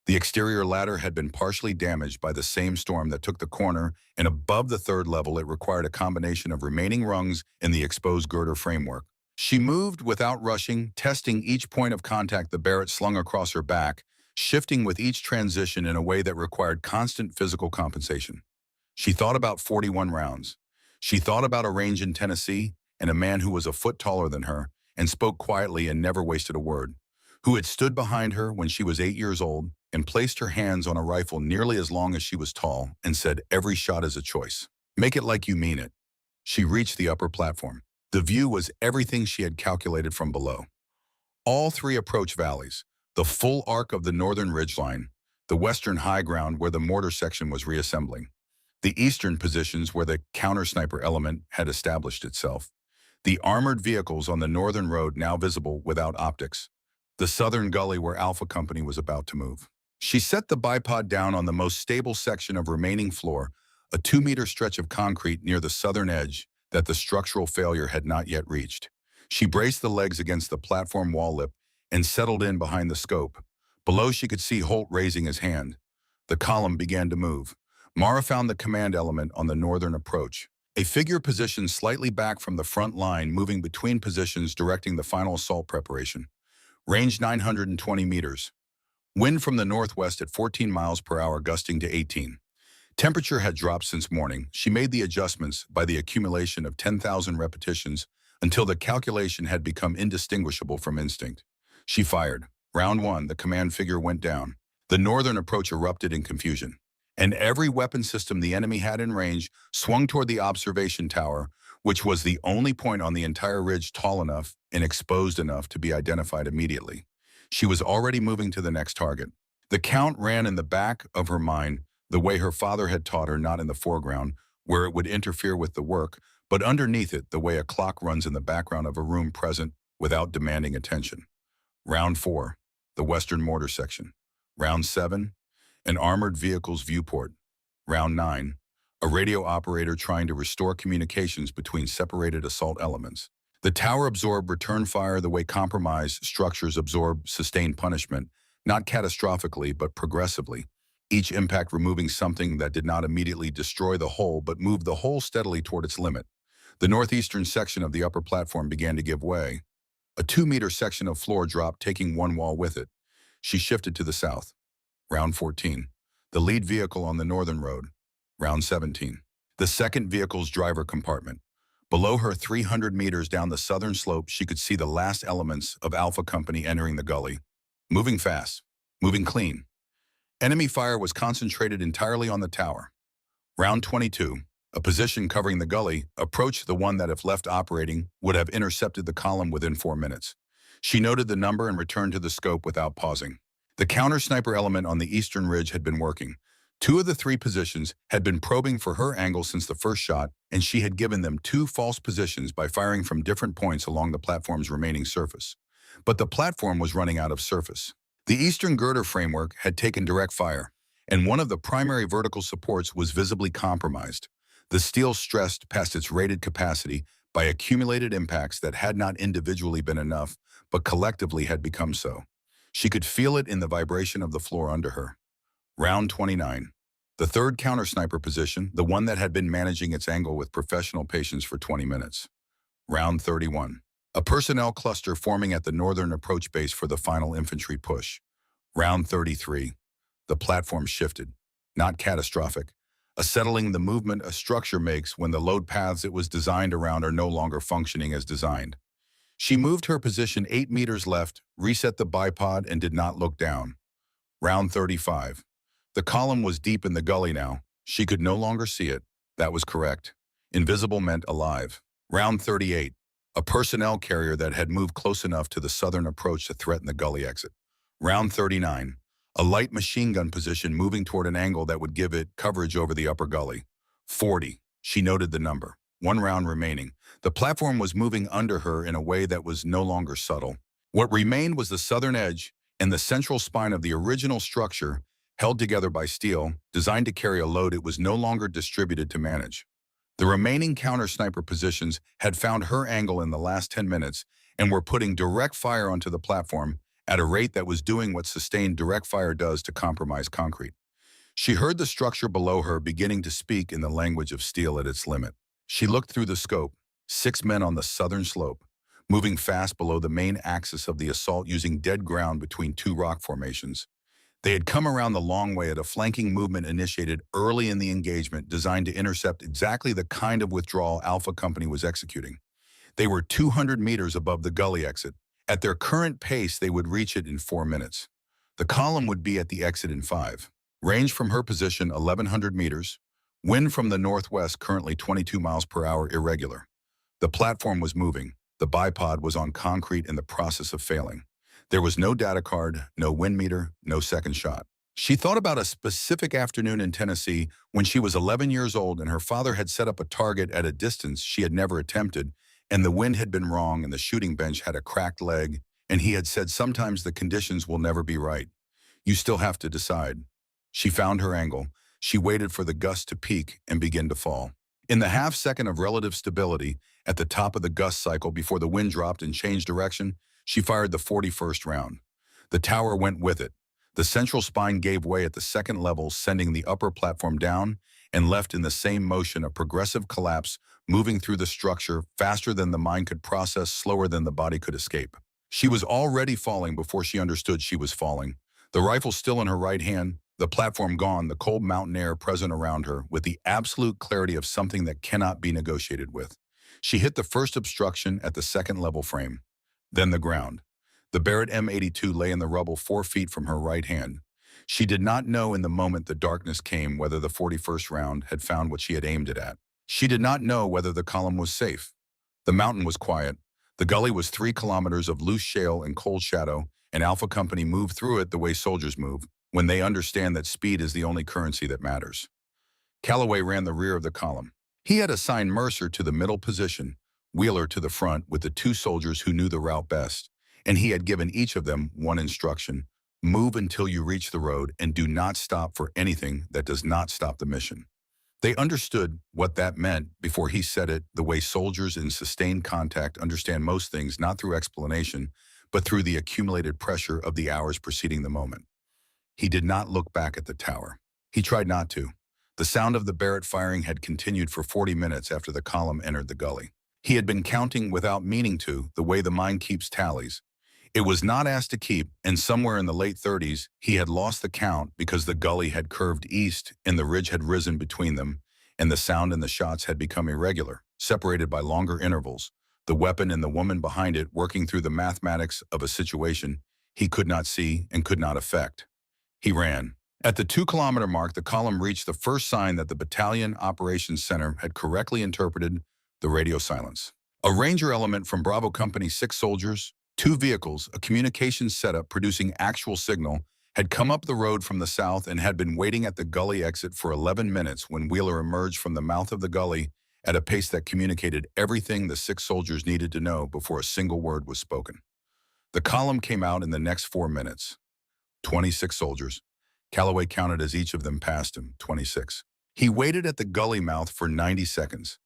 The exterior ladder had been partially damaged by the same storm that took the corner, and above the 3rd level it required a combination of remaining rungs in the exposed girder framework. She moved without rushing, testing each point of contact the Barrett slung across her back, shifting with each transition in a way that required constant physical compensation. She thought about 41 rounds. She thought about a range in Tennessee and a man who was a foot taller than her and spoke quietly and never wasted a word, who had stood behind her when she was 8 years old and placed her hands on a rifle nearly as long as she was tall and said, "Every shot is a choice. Make it like you mean it." She reached the upper platform. The view was everything she had calculated from below. All 3 approach valleys, the full arc of the northern ridgeline, the western high ground where the mortar section was reassembling, the eastern positions where the counter-sniper element had established itself, the armored vehicles on the northern road now visible without optics, the southern gully where Alpha Company was about to move. She set the bipod down on the most stable section of remaining floor, a 2-meter stretch of concrete near the southern edge that the structural failure had not yet reached. She braced the legs against the platform wall lip and settled in behind the scope. Below she could see Holt raising his hand. The column began to move. Mara found the command element on the northern approach. A figure positioned slightly back from the front line, moving between positions directing the final assault preparation. Range 920 meters. Wind from the northwest at 14 miles per hour, gusting to 18. Temperature had dropped since morning. She made the adjustments by the accumulation of 10,000 repetitions until the calculation had become indistinguishable from instinct. She fired. Round 1, the command figure went down. The northern approach erupted in confusion, and every weapon system the enemy had in range swung toward the observation tower, which was the only point on the entire ridge tall enough and exposed enough to be identified immediately. She was already moving to the next target. The count ran in the back of her mind the way her father had taught her, not in the foreground, where it would interfere with the work, but underneath it, the way a clock runs in the background of a room present without demanding attention. Round 4, the western mortar section. Round 7, an armored vehicle's viewport. Round 9, a radio operator trying to restore communications between separated assault elements. The tower absorbed return fire the way compromised structures absorb sustained punishment, not catastrophically, but progressively. Each impact removing something that did not immediately destroy the whole, but moved the whole steadily toward its limit. The northeastern section of the upper platform began to give way. A 2-meter section of floor dropped, taking one wall with it. She shifted to the south. Round 14. The lead vehicle on the northern road. Round 17. The second vehicle's driver compartment. Below her, 300 meters down the southern slope, she could see the last elements of Alpha Company entering the gully. Moving fast. Moving clean. Enemy fire was concentrated entirely on the tower. Round 22, a position covering the gully, approached the one that, if left operating, would have intercepted the column within 4 minutes. She noted the number and returned to the scope without pausing. The counter-sniper element on the eastern ridge had been working. 2 of the 3 positions had been probing for her angle since the first shot, and she had given them 2 false positions by firing from different points along the platform's remaining surface. But the platform was running out of surface. The eastern girder framework had taken direct fire, and one of the primary vertical supports was visibly compromised. The steel stressed past its rated capacity by accumulated impacts that had not individually been enough, but collectively had become so. She could feel it in the vibration of the floor under her. Round 29. The third counter-sniper position, the one that had been managing its angle with professional patience for 20 minutes. Round 31. A personnel cluster forming at the northern approach base for the final infantry push. Round 33. The platform shifted. Not catastrophic. A settling the movement a structure makes when the load paths it was designed around are no longer functioning as designed. She moved her position 8 meters left, reset the bipod, and did not look down. Round 35. The column was deep in the gully now. She could no longer see it. That was correct. Invisible meant alive. Round 38. A personnel carrier that had moved close enough to the southern approach to threaten the gully exit. Round 39. A light machine gun position moving toward an angle that would give it coverage over the upper gully. 40. She noted the number. 1 round remaining. The platform was moving under her in a way that was no longer subtle. What remained was the southern edge and the central spine of the original structure, held together by steel, designed to carry a load it was no longer distributed to manage. The remaining counter-sniper positions had found her angle in the last 10 minutes and were putting direct fire onto the platform at a rate that was doing what sustained direct fire does to compromise concrete. She heard the structure below her beginning to speak in the language of steel at its limit. She looked through the scope. 6 men on the southern slope, moving fast below the main axis of the assault using dead ground between 2 rock formations. They had come around the long way at a flanking movement initiated early in the engagement designed to intercept exactly the kind of withdrawal Alpha Company was executing. They were 200 meters above the gully exit. At their current pace, they would reach it in 4 minutes. The column would be at the exit in 5. Range from her position, 1,100 meters. Wind from the northwest, currently 22 miles per hour, irregular. The platform was moving. The bipod was on concrete in the process of failing. There was no data card, no wind meter, no second shot. She thought about a specific afternoon in Tennessee when she was 11 years old and her father had set up a target at a distance she had never attempted, and the wind had been wrong and the shooting bench had a cracked leg, and he had said sometimes the conditions will never be right. You still have to decide. She found her angle. She waited for the gust to peak and begin to fall. In the half-second of relative stability, at the top of the gust cycle before the wind dropped and changed direction, she fired the 41st round. The tower went with it. The central spine gave way at the second level, sending the upper platform down, and left in the same motion a progressive collapse, moving through the structure faster than the mind could process, slower than the body could escape. She was already falling before she understood she was falling. The rifle still in her right hand, the platform gone, the cold mountain air present around her with the absolute clarity of something that cannot be negotiated with. She hit the first obstruction at the second level frame, then the ground. The Barrett M82 lay in the rubble 4 feet from her right hand. She did not know in the moment the darkness came whether the 41st round had found what she had aimed it at. She did not know whether the column was safe. The mountain was quiet. The gully was 3 kilometers of loose shale and cold shadow, and Alpha Company moved through it the way soldiers move, when they understand that speed is the only currency that matters. Calloway ran the rear of the column. He had assigned Mercer to the middle position, Wheeler to the front with the 2 soldiers who knew the route best, and he had given each of them one instruction: move until you reach the road and do not stop for anything that does not stop the mission. They understood what that meant before he said it, the way soldiers in sustained contact understand most things not through explanation, but through the accumulated pressure of the hours preceding the moment. He did not look back at the tower. He tried not to. The sound of the Barrett firing had continued for 40 minutes after the column entered the gully. He had been counting without meaning to, the way the mind keeps tallies. It was not asked to keep, and somewhere in the late 30s, he had lost the count because the gully had curved east and the ridge had risen between them, and the sound and the shots had become irregular, separated by longer intervals, the weapon and the woman behind it working through the mathematics of a situation he could not see and could not affect. He ran. At the 2 kilometer mark, the column reached the first sign that the battalion operations center had correctly interpreted the radio silence. A ranger element from Bravo Company 6 soldiers, 2 vehicles, a communications setup producing actual signal, had come up the road from the south and had been waiting at the gully exit for 11 minutes when Wheeler emerged from the mouth of the gully at a pace that communicated everything the 6 soldiers needed to know before a single word was spoken. The column came out in the next 4 minutes. 26 soldiers. Calloway counted as each of them passed him, 26. He waited at the gully mouth for 90 seconds.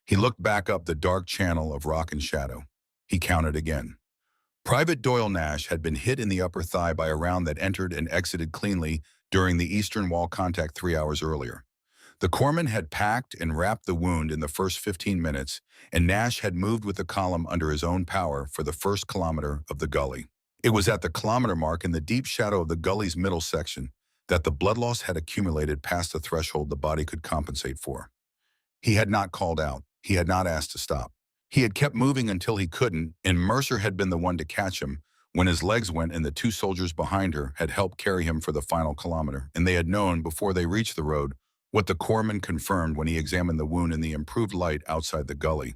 He looked back up the dark channel of rock and shadow. He counted again. Private Doyle Nash had been hit in the upper thigh by a round that entered and exited cleanly during the eastern wall contact 3 hours earlier. The corpsman had packed and wrapped the wound in the first 15 minutes, and Nash had moved with the column under his own power for the first kilometer of the gully. It was at the kilometer mark in the deep shadow of the gully's middle section that the blood loss had accumulated past the threshold the body could compensate for. He had not called out. He had not asked to stop. He had kept moving until he couldn't, and Mercer had been the one to catch him when his legs went, and the 2 soldiers behind her had helped carry him for the final kilometer, and they had known before they reached the road what the corpsman confirmed when he examined the wound in the improved light outside the gully.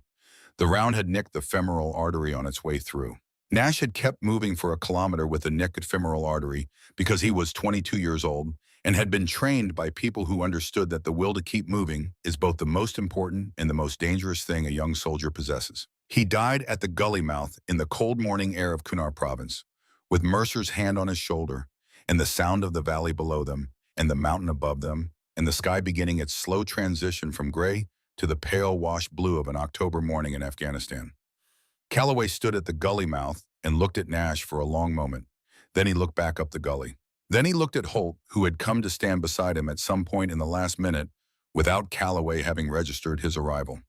The round had nicked the femoral artery on its way through. Nash had kept moving for a kilometer with a nicked femoral artery because he was 22 years old and had been trained by people who understood that the will to keep moving is both the most important and the most dangerous thing a young soldier possesses. He died at the gully mouth in the cold morning air of Kunar Province, with Mercer's hand on his shoulder, and the sound of the valley below them, and the mountain above them, and the sky beginning its slow transition from gray to the pale washed blue of an October morning in Afghanistan. Calloway stood at the gully mouth and looked at Nash for a long moment. Then he looked back up the gully. Then he looked at Holt, who had come to stand beside him at some point in the last minute without Calloway having registered his arrival.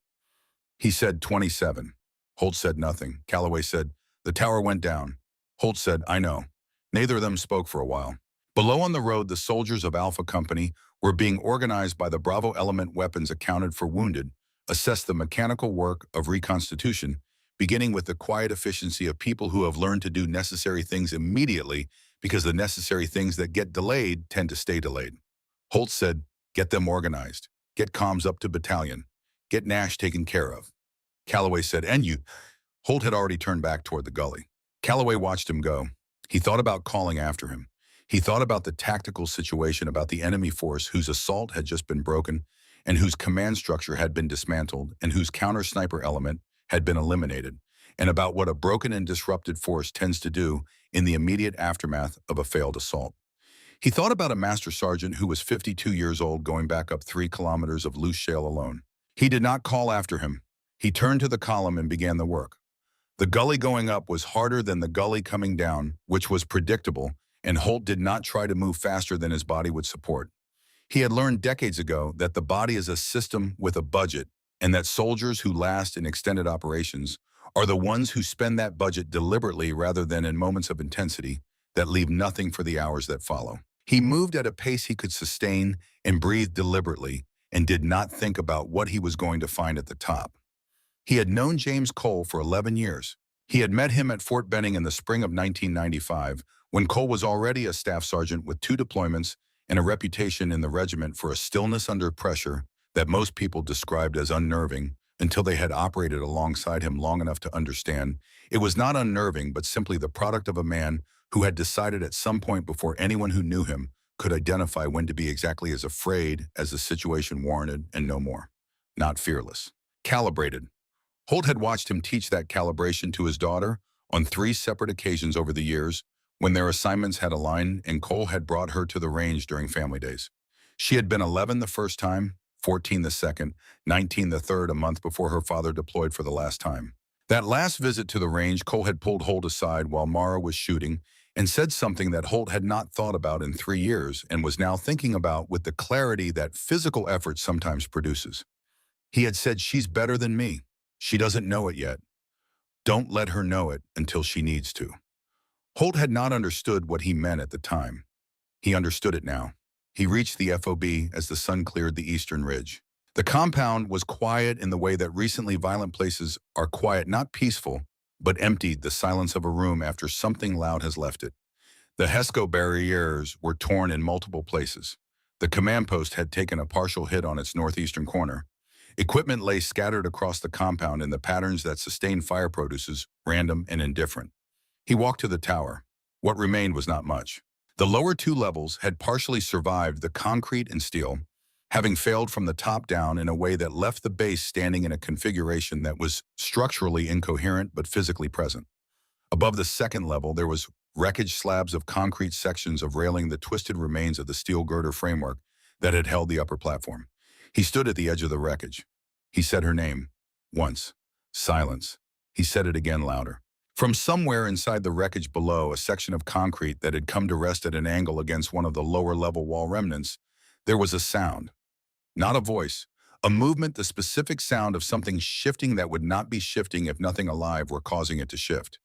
He said 27. Holt said nothing. Calloway said, "The tower went down." Holt said, "I know." Neither of them spoke for a while. Below on the road, the soldiers of Alpha Company were being organized by the Bravo element weapons accounted for wounded, assessed the mechanical work of reconstitution, beginning with the quiet efficiency of people who have learned to do necessary things immediately because the necessary things that get delayed tend to stay delayed. Holt said, "Get them organized. Get comms up to battalion. Get Nash taken care of." Calloway said, "And you." Holt had already turned back toward the gully. Calloway watched him go. He thought about calling after him. He thought about the tactical situation, about the enemy force whose assault had just been broken and whose command structure had been dismantled and whose counter-sniper element had been eliminated, and about what a broken and disrupted force tends to do in the immediate aftermath of a failed assault. He thought about a master sergeant who was 52 years old going back up 3 kilometers of loose shale alone. He did not call after him. He turned to the column and began the work. The gully going up was harder than the gully coming down, which was predictable, and Holt did not try to move faster than his body would support. He had learned decades ago that the body is a system with a budget, and that soldiers who last in extended operations are the ones who spend that budget deliberately rather than in moments of intensity, that leave nothing for the hours that follow. He moved at a pace he could sustain and breathed deliberately and did not think about what he was going to find at the top. He had known James Cole for 11 years. He had met him at Fort Benning in the spring of 1995, when Cole was already a staff sergeant with 2 deployments and a reputation in the regiment for a stillness under pressure that most people described as unnerving until they had operated alongside him long enough to understand it was not unnerving but simply the product of a man who had decided at some point before anyone who knew him could identify when to be exactly as afraid as the situation warranted and no more. Not fearless. Calibrated. Holt had watched him teach that calibration to his daughter on 3 separate occasions over the years when their assignments had aligned and Cole had brought her to the range during family days. She had been 11 the first time, 14 the second, 19 the third, a month before her father deployed for the last time. That last visit to the range, Cole had pulled Holt aside while Mara was shooting and said something that Holt had not thought about in 3 years and was now thinking about with the clarity that physical effort sometimes produces. He had said, "She's better than me. She doesn't know it yet. Don't let her know it until she needs to." Holt had not understood what he meant at the time. He understood it now. He reached the FOB as the sun cleared the eastern ridge. The compound was quiet in the way that recently violent places are quiet, not peaceful, but emptied, the silence of a room after something loud has left it. The HESCO barriers were torn in multiple places. The command post had taken a partial hit on its northeastern corner. Equipment lay scattered across the compound in the patterns that sustained fire produces, random and indifferent. He walked to the tower. What remained was not much. The lower 2 levels had partially survived the concrete and steel, having failed from the top down in a way that left the base standing in a configuration that was structurally incoherent but physically present. Above the 2nd level, there was wreckage slabs of concrete sections of railing, the twisted remains of the steel girder framework that had held the upper platform. He stood at the edge of the wreckage. He said her name. Once. Silence. He said it again louder. From somewhere inside the wreckage below, a section of concrete that had come to rest at an angle against one of the lower-level wall remnants, there was a sound. Not a voice. A movement, the specific sound of something shifting that would not be shifting if nothing alive were causing it to shift.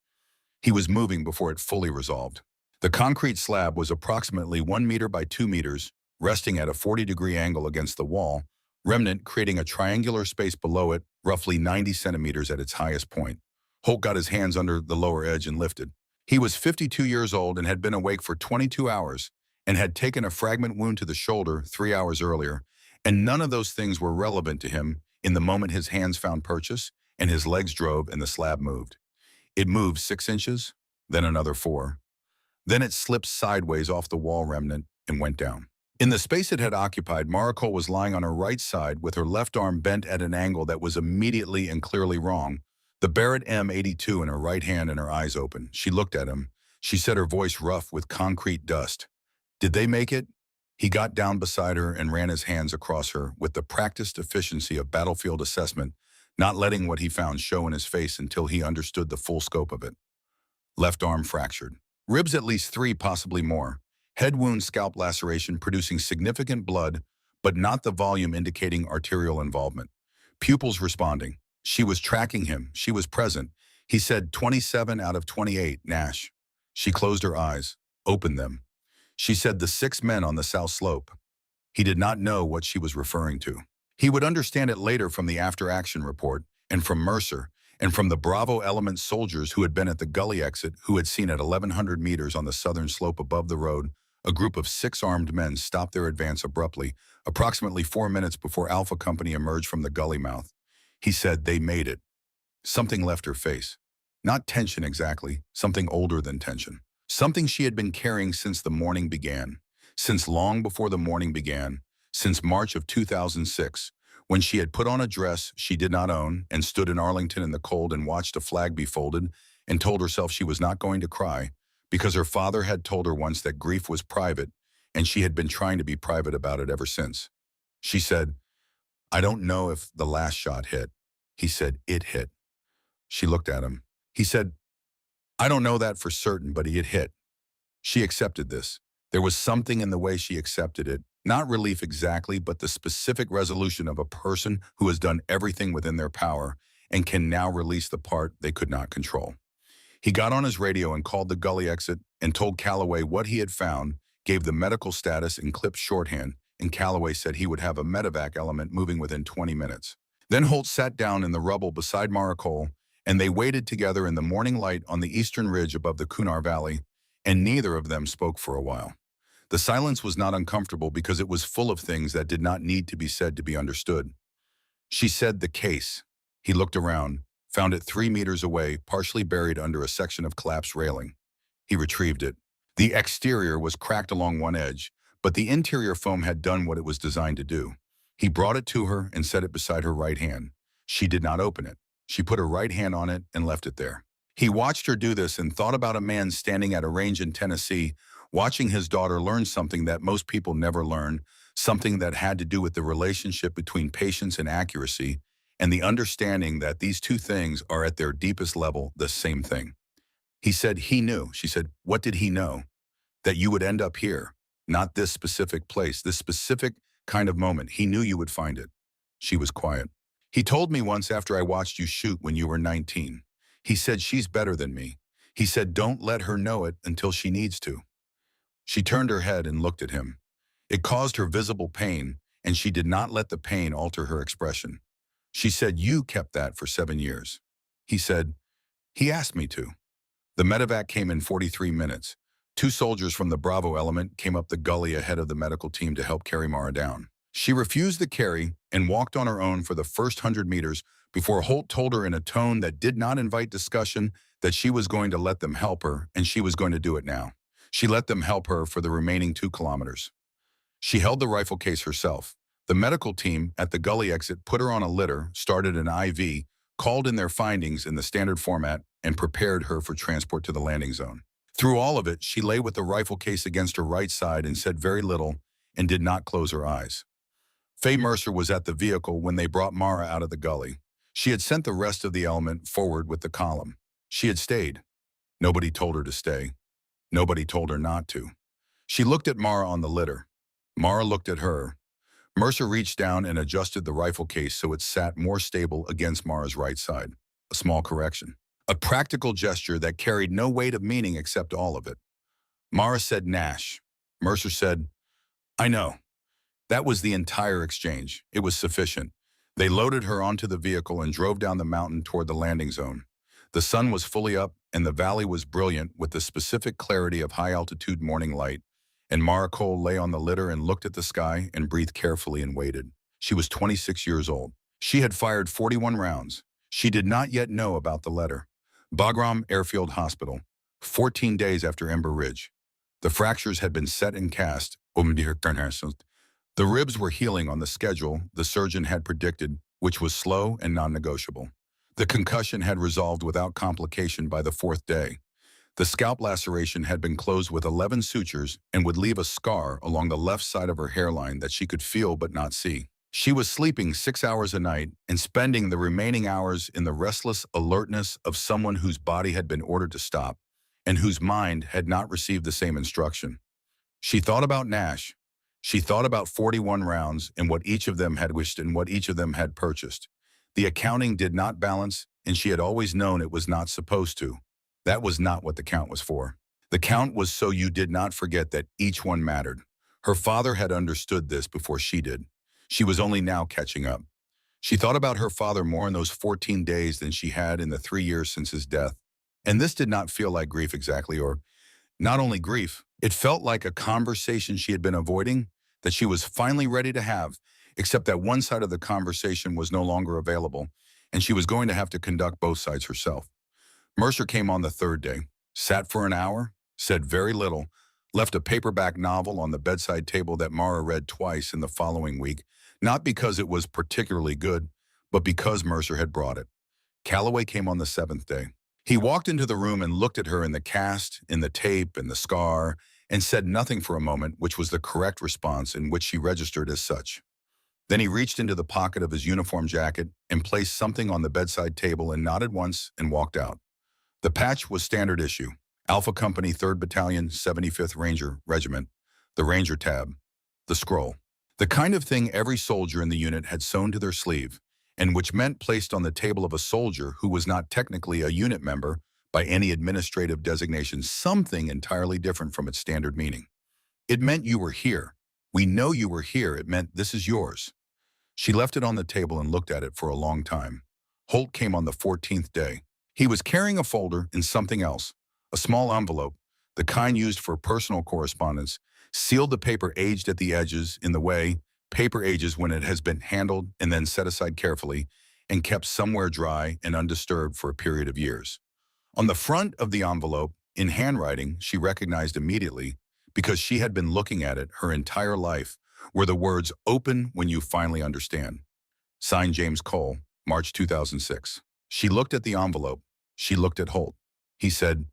He was moving before it fully resolved. The concrete slab was approximately 1 meter by 2 meters, resting at a 40-degree angle against the wall, remnant creating a triangular space below it, roughly 90 centimeters at its highest point. Holt got his hands under the lower edge and lifted. He was 52 years old and had been awake for 22 hours and had taken a fragment wound to the shoulder 3 hours earlier, and none of those things were relevant to him in the moment his hands found purchase and his legs drove and the slab moved. It moved 6 inches, then another 4. Then it slipped sideways off the wall remnant and went down. In the space it had occupied, Mara Cole was lying on her right side with her left arm bent at an angle that was immediately and clearly wrong, the Barrett M82 in her right hand and her eyes open. She looked at him. She said, her voice rough with concrete dust. "Did they make it?" He got down beside her and ran his hands across her with the practiced efficiency of battlefield assessment, not letting what he found show in his face until he understood the full scope of it. Left arm fractured. Ribs at least 3, possibly more. Head wound, scalp laceration producing significant blood, but not the volume indicating arterial involvement. Pupils responding. She was tracking him. She was present. He said 27 out of 28, Nash. She closed her eyes, opened them. She said the 6 men on the south slope. He did not know what she was referring to. He would understand it later from the after-action report and from Mercer and from the Bravo Element soldiers who had been at the gully exit, who had seen at 1,100 meters on the southern slope above the road a group of 6 armed men stop their advance abruptly, approximately 4 minutes before Alpha Company emerged from the gully mouth. He said they made it. Something left her face. Not tension exactly, something older than tension. Something she had been carrying since the morning began, since long before the morning began, since March of 2006, when she had put on a dress she did not own and stood in Arlington in the cold and watched a flag be folded and told herself she was not going to cry because her father had told her once that grief was private and she had been trying to be private about it ever since. She said, "I don't know if the last shot hit." He said, "It hit." She looked at him. He said, "I don't know that for certain, but it hit." She accepted this. There was something in the way she accepted it, not relief exactly, but the specific resolution of a person who has done everything within their power and can now release the part they could not control. He got on his radio and called the gully exit and told Calloway what he had found, gave the medical status in clipped shorthand, and Calloway said he would have a medevac element moving within 20 minutes. Then Holt sat down in the rubble beside Mara Cole, and they waited together in the morning light on the eastern ridge above the Kunar Valley, and neither of them spoke for a while. The silence was not uncomfortable because it was full of things that did not need to be said to be understood. She said the case. He looked around, found it 3 meters away, partially buried under a section of collapsed railing. He retrieved it. The exterior was cracked along one edge, but the interior foam had done what it was designed to do. He brought it to her and set it beside her right hand. She did not open it. She put her right hand on it and left it there. He watched her do this and thought about a man standing at a range in Tennessee, watching his daughter learn something that most people never learn, something that had to do with the relationship between patience and accuracy, and the understanding that these two things are at their deepest level the same thing. He said he knew. She said, what did he know? That you would end up here, not this specific place, this specific kind of moment. He knew you would find it. She was quiet. He told me once after I watched you shoot when you were 19. He said, she's better than me. He said, don't let her know it until she needs to. She turned her head and looked at him. It caused her visible pain, and she did not let the pain alter her expression. She said, you kept that for 7 years. He said, he asked me to. The medevac came in 43 minutes. 2 soldiers from the Bravo element came up the gully ahead of the medical team to help carry Mara down. She refused the carry and walked on her own for the first 100 meters before Holt told her in a tone that did not invite discussion that she was going to let them help her, and she was going to do it now. She let them help her for the remaining 2 kilometers. She held the rifle case herself. The medical team at the gully exit put her on a litter, started an IV, called in their findings in the standard format, and prepared her for transport to the landing zone. Through all of it, she lay with the rifle case against her right side and said very little and did not close her eyes. Faye Mercer was at the vehicle when they brought Mara out of the gully. She had sent the rest of the element forward with the column. She had stayed. Nobody told her to stay. Nobody told her not to. She looked at Mara on the litter. Mara looked at her. Mercer reached down and adjusted the rifle case so it sat more stable against Mara's right side. A small correction. A practical gesture that carried no weight of meaning except all of it. Mara said Nash. Mercer said, I know. That was the entire exchange. It was sufficient. They loaded her onto the vehicle and drove down the mountain toward the landing zone. The sun was fully up and the valley was brilliant with the specific clarity of high-altitude morning light, and Mara Cole lay on the litter and looked at the sky and breathed carefully and waited. She was 26 years old. She had fired 41 rounds. She did not yet know about the letter. Bagram Airfield Hospital, 14 days after Ember Ridge. The fractures had been set and cast. The ribs were healing on the schedule the surgeon had predicted, which was slow and non-negotiable. The concussion had resolved without complication by the 4th day. The scalp laceration had been closed with 11 sutures and would leave a scar along the left side of her hairline that she could feel but not see. She was sleeping 6 hours a night and spending the remaining hours in the restless alertness of someone whose body had been ordered to stop and whose mind had not received the same instruction. She thought about Nash. She thought about 41 rounds and what each of them had wished and what each of them had purchased. The accounting did not balance, and she had always known it was not supposed to. That was not what the count was for. The count was so you did not forget that each one mattered. Her father had understood this before she did. She was only now catching up. She thought about her father more in those 14 days than she had in the 3 years since his death. And this did not feel like grief exactly, or not only grief. It felt like a conversation she had been avoiding that she was finally ready to have, except that one side of the conversation was no longer available, and she was going to have to conduct both sides herself. Mercer came on the 3rd day, sat for an hour, said very little, left a paperback novel on the bedside table that Mara read twice in the following week, not because it was particularly good, but because Mercer had brought it. Calloway came on the 7th day. He walked into the room and looked at her in the cast, in the tape, in the scar, and said nothing for a moment, which was the correct response in which she registered as such. Then he reached into the pocket of his uniform jacket and placed something on the bedside table and nodded once and walked out. The patch was standard issue, Alpha Company 3rd Battalion, 75th Ranger Regiment, the Ranger tab, the scroll. The kind of thing every soldier in the unit had sewn to their sleeve, and which meant placed on the table of a soldier who was not technically a unit member, by any administrative designation, something entirely different from its standard meaning. It meant you were here. We know you were here. It meant this is yours. She left it on the table and looked at it for a long time. Holt came on the 14th day. He was carrying a folder and something else, a small envelope, the kind used for personal correspondence, sealed the paper aged at the edges in the way paper ages when it has been handled and then set aside carefully and kept somewhere dry and undisturbed for a period of years. On the front of the envelope, in handwriting she recognized immediately, because she had been looking at it her entire life, were the words, "Open when you finally understand." Signed, James Cole, March 2006. She looked at the envelope. She looked at Holt. He said,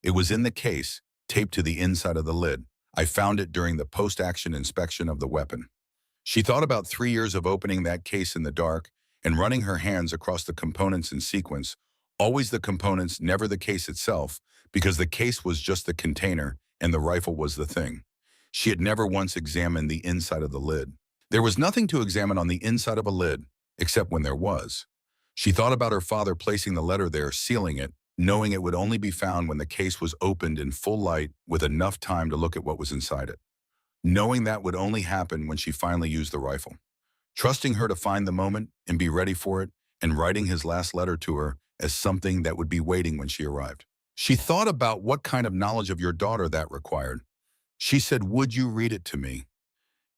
"It was in the case, taped to the inside of the lid. I found it during the post-action inspection of the weapon." She thought about 3 years of opening that case in the dark and running her hands across the components in sequence, always the components, never the case itself, because the case was just the container and the rifle was the thing. She had never once examined the inside of the lid. There was nothing to examine on the inside of a lid, except when there was. She thought about her father placing the letter there, sealing it, knowing it would only be found when the case was opened in full light with enough time to look at what was inside it. Knowing that would only happen when she finally used the rifle. Trusting her to find the moment and be ready for it, and writing his last letter to her as something that would be waiting when she arrived. She thought about what kind of knowledge of your daughter that required. She said, "Would you read it to me?"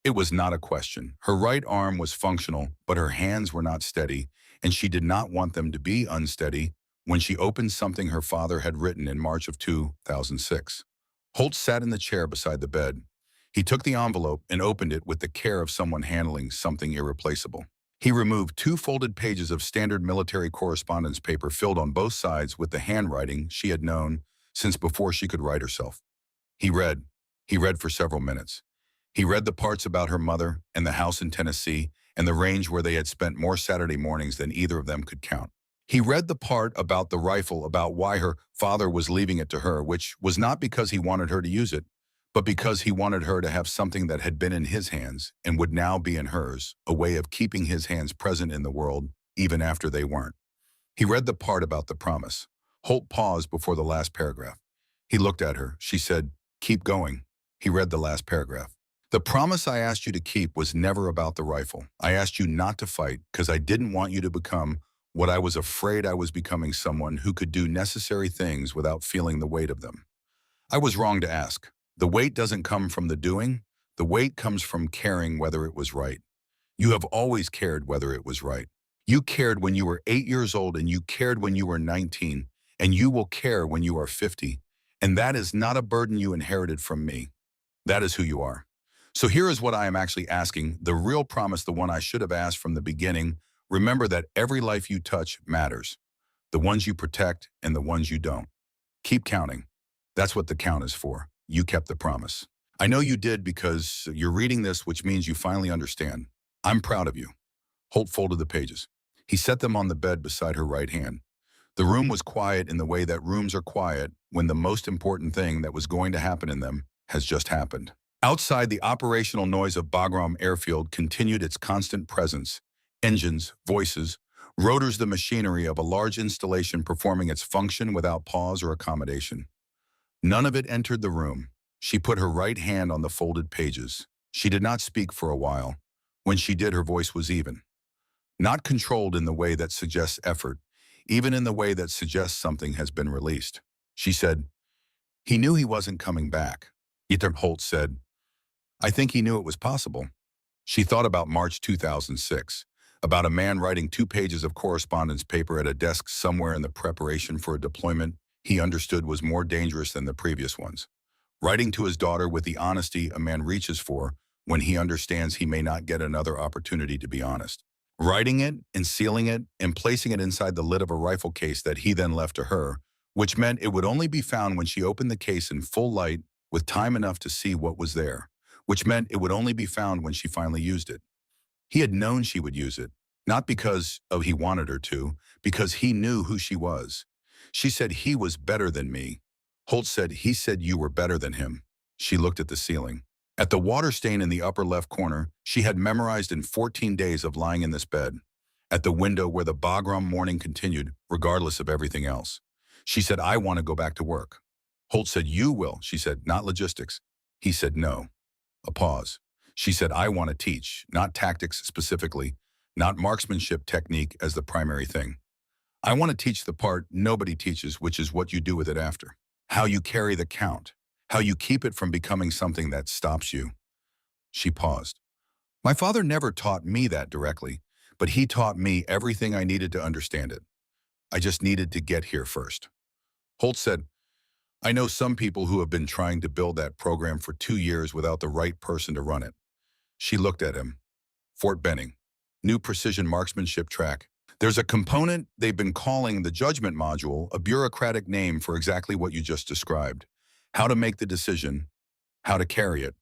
It was not a question. Her right arm was functional, but her hands were not steady, and she did not want them to be unsteady when she opened something her father had written in March of 2006. Holt sat in the chair beside the bed. He took the envelope and opened it with the care of someone handling something irreplaceable. He removed 2 folded pages of standard military correspondence paper filled on both sides with the handwriting she had known since before she could write herself. He read. He read for several minutes. He read the parts about her mother and the house in Tennessee and the range where they had spent more Saturday mornings than either of them could count. He read the part about the rifle, about why her father was leaving it to her, which was not because he wanted her to use it, but because he wanted her to have something that had been in his hands and would now be in hers, a way of keeping his hands present in the world, even after they weren't. He read the part about the promise. Holt paused before the last paragraph. He looked at her. She said, "Keep going." He read the last paragraph. "The promise I asked you to keep was never about the rifle. I asked you not to fight because I didn't want you to become what I was afraid I was becoming, someone who could do necessary things without feeling the weight of them. I was wrong to ask. The weight doesn't come from the doing. The weight comes from caring whether it was right. You have always cared whether it was right. You cared when you were 8 years old, and you cared when you were 19, and you will care when you are 50. And that is not a burden you inherited from me. That is who you are. So here is what I am actually asking, the real promise, the one I should have asked from the beginning. Remember that every life you touch matters. The ones you protect and the ones you don't. Keep counting. That's what the count is for. You kept the promise. I know you did because you're reading this, which means you finally understand. I'm proud of you." Holt folded the pages. He set them on the bed beside her right hand. The room was quiet in the way that rooms are quiet when the most important thing that was going to happen in them has just happened. Outside, the operational noise of Bagram Airfield continued its constant presence. Engines, voices, rotors, the machinery of a large installation performing its function without pause or accommodation. None of it entered the room. She put her right hand on the folded pages. She did not speak for a while. When she did, her voice was even. Not controlled in the way that suggests effort, even in the way that suggests something has been released. She said, "He knew he wasn't coming back." Holt said, "I think he knew it was possible." She thought about March 2006, about a man writing 2 pages of correspondence paper at a desk somewhere in the preparation for a deployment he understood was more dangerous than the previous ones. Writing to his daughter with the honesty a man reaches for when he understands he may not get another opportunity to be honest. Writing it and sealing it and placing it inside the lid of a rifle case that he then left to her, which meant it would only be found when she opened the case in full light with time enough to see what was there, which meant it would only be found when she finally used it. He had known she would use it, not because he wanted her to, because he knew who she was. She said, "He was better than me." Holt said, "He said you were better than him." She looked at the ceiling. At the water stain in the upper left corner, she had memorized in 14 days of lying in this bed. At the window where the Bagram morning continued, regardless of everything else. She said, I want to go back to work. Holt said, you will. She said, not logistics. He said, no. A pause. She said, I want to teach, not tactics specifically, not marksmanship technique as the primary thing. I want to teach the part nobody teaches, which is what you do with it after. How you carry the count. How you keep it from becoming something that stops you. She paused. My father never taught me that directly, but he taught me everything I needed to understand it. I just needed to get here first. Holt said, I know some people who have been trying to build that program for 2 years without the right person to run it. She looked at him. Fort Benning. New precision marksmanship track. There's a component they've been calling the judgment module, a bureaucratic name for exactly what you just described. How to make the decision, how to carry it.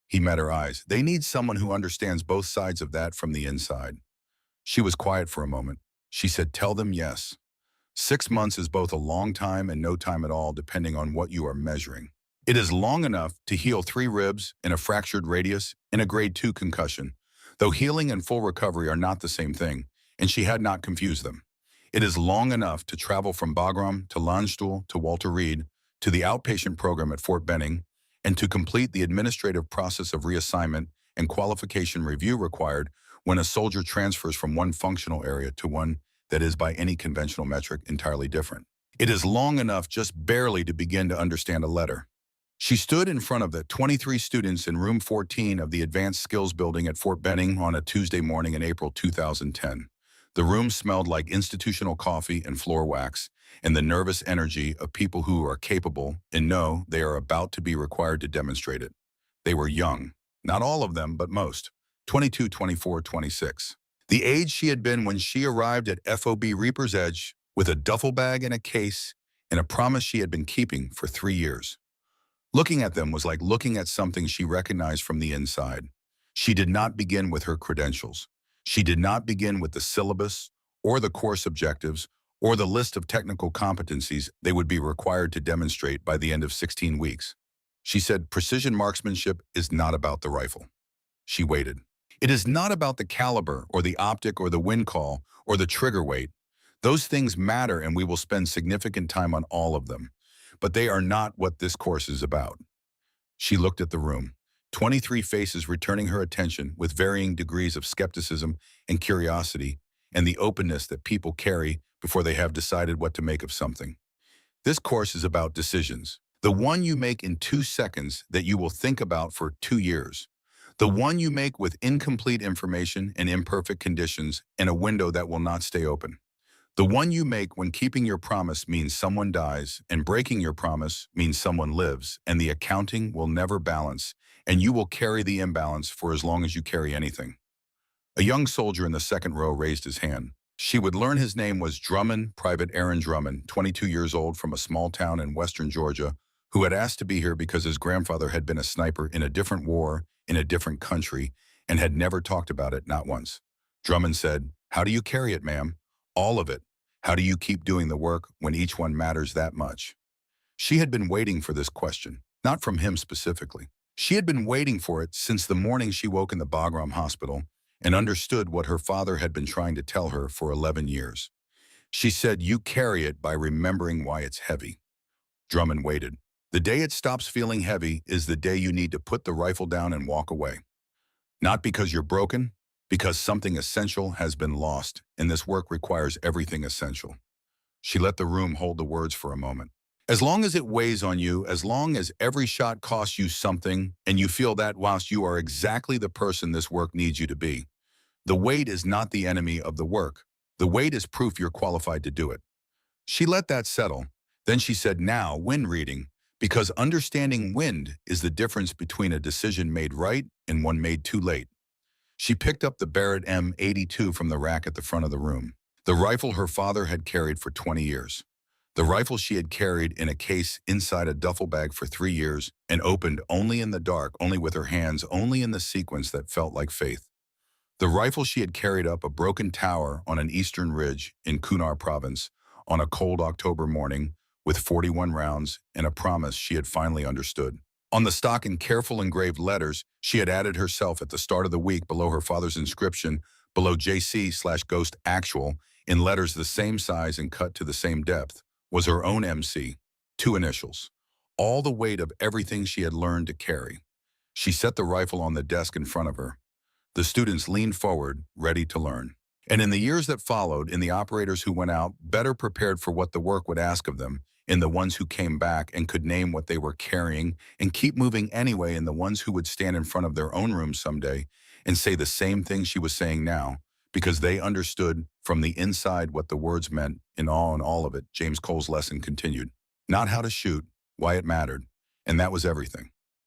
He met her eyes. They need someone who understands both sides of that from the inside. She was quiet for a moment. She said, tell them yes. 6 months is both a long time and no time at all, depending on what you are measuring. It is long enough to heal 3 ribs in a fractured radius in a grade 2 concussion, though healing and full recovery are not the same thing, and she had not confused them. It is long enough to travel from Bagram to Landstuhl to Walter Reed to the outpatient program at Fort Benning and to complete the administrative process of reassignment and qualification review required when a soldier transfers from one functional area to one that is by any conventional metric entirely different. It is long enough just barely to begin to understand a letter. She stood in front of the 23 students in room 14 of the Advanced Skills Building at Fort Benning on a Tuesday morning in April 2010. The room smelled like institutional coffee and floor wax, and the nervous energy of people who are capable and know they are about to be required to demonstrate it. They were young, not all of them, but most, 22, 24, 26. The age she had been when she arrived at FOB Reaper's Edge with a duffel bag and a case and a promise she had been keeping for 3 years. Looking at them was like looking at something she recognized from the inside. She did not begin with her credentials. She did not begin with the syllabus or the course objectives or the list of technical competencies they would be required to demonstrate by the end of 16 weeks. She said, precision marksmanship is not about the rifle. She waited. It is not about the caliber or the optic or the wind call or the trigger weight. Those things matter and we will spend significant time on all of them. But they are not what this course is about. She looked at the room, 23 faces returning her attention with varying degrees of skepticism and curiosity and the openness that people carry before they have decided what to make of something. This course is about decisions. The one you make in 2 seconds that you will think about for 2 years. The one you make with incomplete information and imperfect conditions in a window that will not stay open. The one you make when keeping your promise means someone dies and breaking your promise means someone lives, and the accounting will never balance, and you will carry the imbalance for as long as you carry anything. A young soldier in the second row raised his hand. She would learn his name was Drummond, Private Aaron Drummond, 22 years old from a small town in western Georgia, who had asked to be here because his grandfather had been a sniper in a different war, in a different country, and had never talked about it, not once. Drummond said, "How do you carry it, ma'am?" "All of it. How do you keep doing the work when each one matters that much?" She had been waiting for this question, not from him specifically. She had been waiting for it since the morning she woke in the Bagram hospital and understood what her father had been trying to tell her for 11 years. She said, "You carry it by remembering why it's heavy." Drummond waited. The day it stops feeling heavy is the day you need to put the rifle down and walk away. Not because you're broken, because something essential has been lost, and this work requires everything essential. She let the room hold the words for a moment. As long as it weighs on you, as long as every shot costs you something, and you feel that whilst you are exactly the person this work needs you to be, the weight is not the enemy of the work. The weight is proof you're qualified to do it. She let that settle. Then she said, "Now, wind reading, because understanding wind is the difference between a decision made right and one made too late." She picked up the Barrett M82 from the rack at the front of the room, the rifle her father had carried for 20 years. The rifle she had carried in a case inside a duffel bag for 3 years and opened only in the dark, only with her hands, only in the sequence that felt like faith. The rifle she had carried up a broken tower on an eastern ridge in Kunar province on a cold October morning with 41 rounds and a promise she had finally understood. On the stock in careful engraved letters, she had added herself at the start of the week below her father's inscription, below JC/Ghost Actual, in letters the same size and cut to the same depth, was her own MC, two initials, all the weight of everything she had learned to carry. She set the rifle on the desk in front of her. The students leaned forward, ready to learn. And in the years that followed, in the operators who went out, better prepared for what the work would ask of them, in the ones who came back and could name what they were carrying and keep moving anyway, in the ones who would stand in front of their own room someday and say the same thing she was saying now, because they understood from the inside what the words meant in all of it, James Cole's lesson continued. Not how to shoot, why it mattered, and that was everything.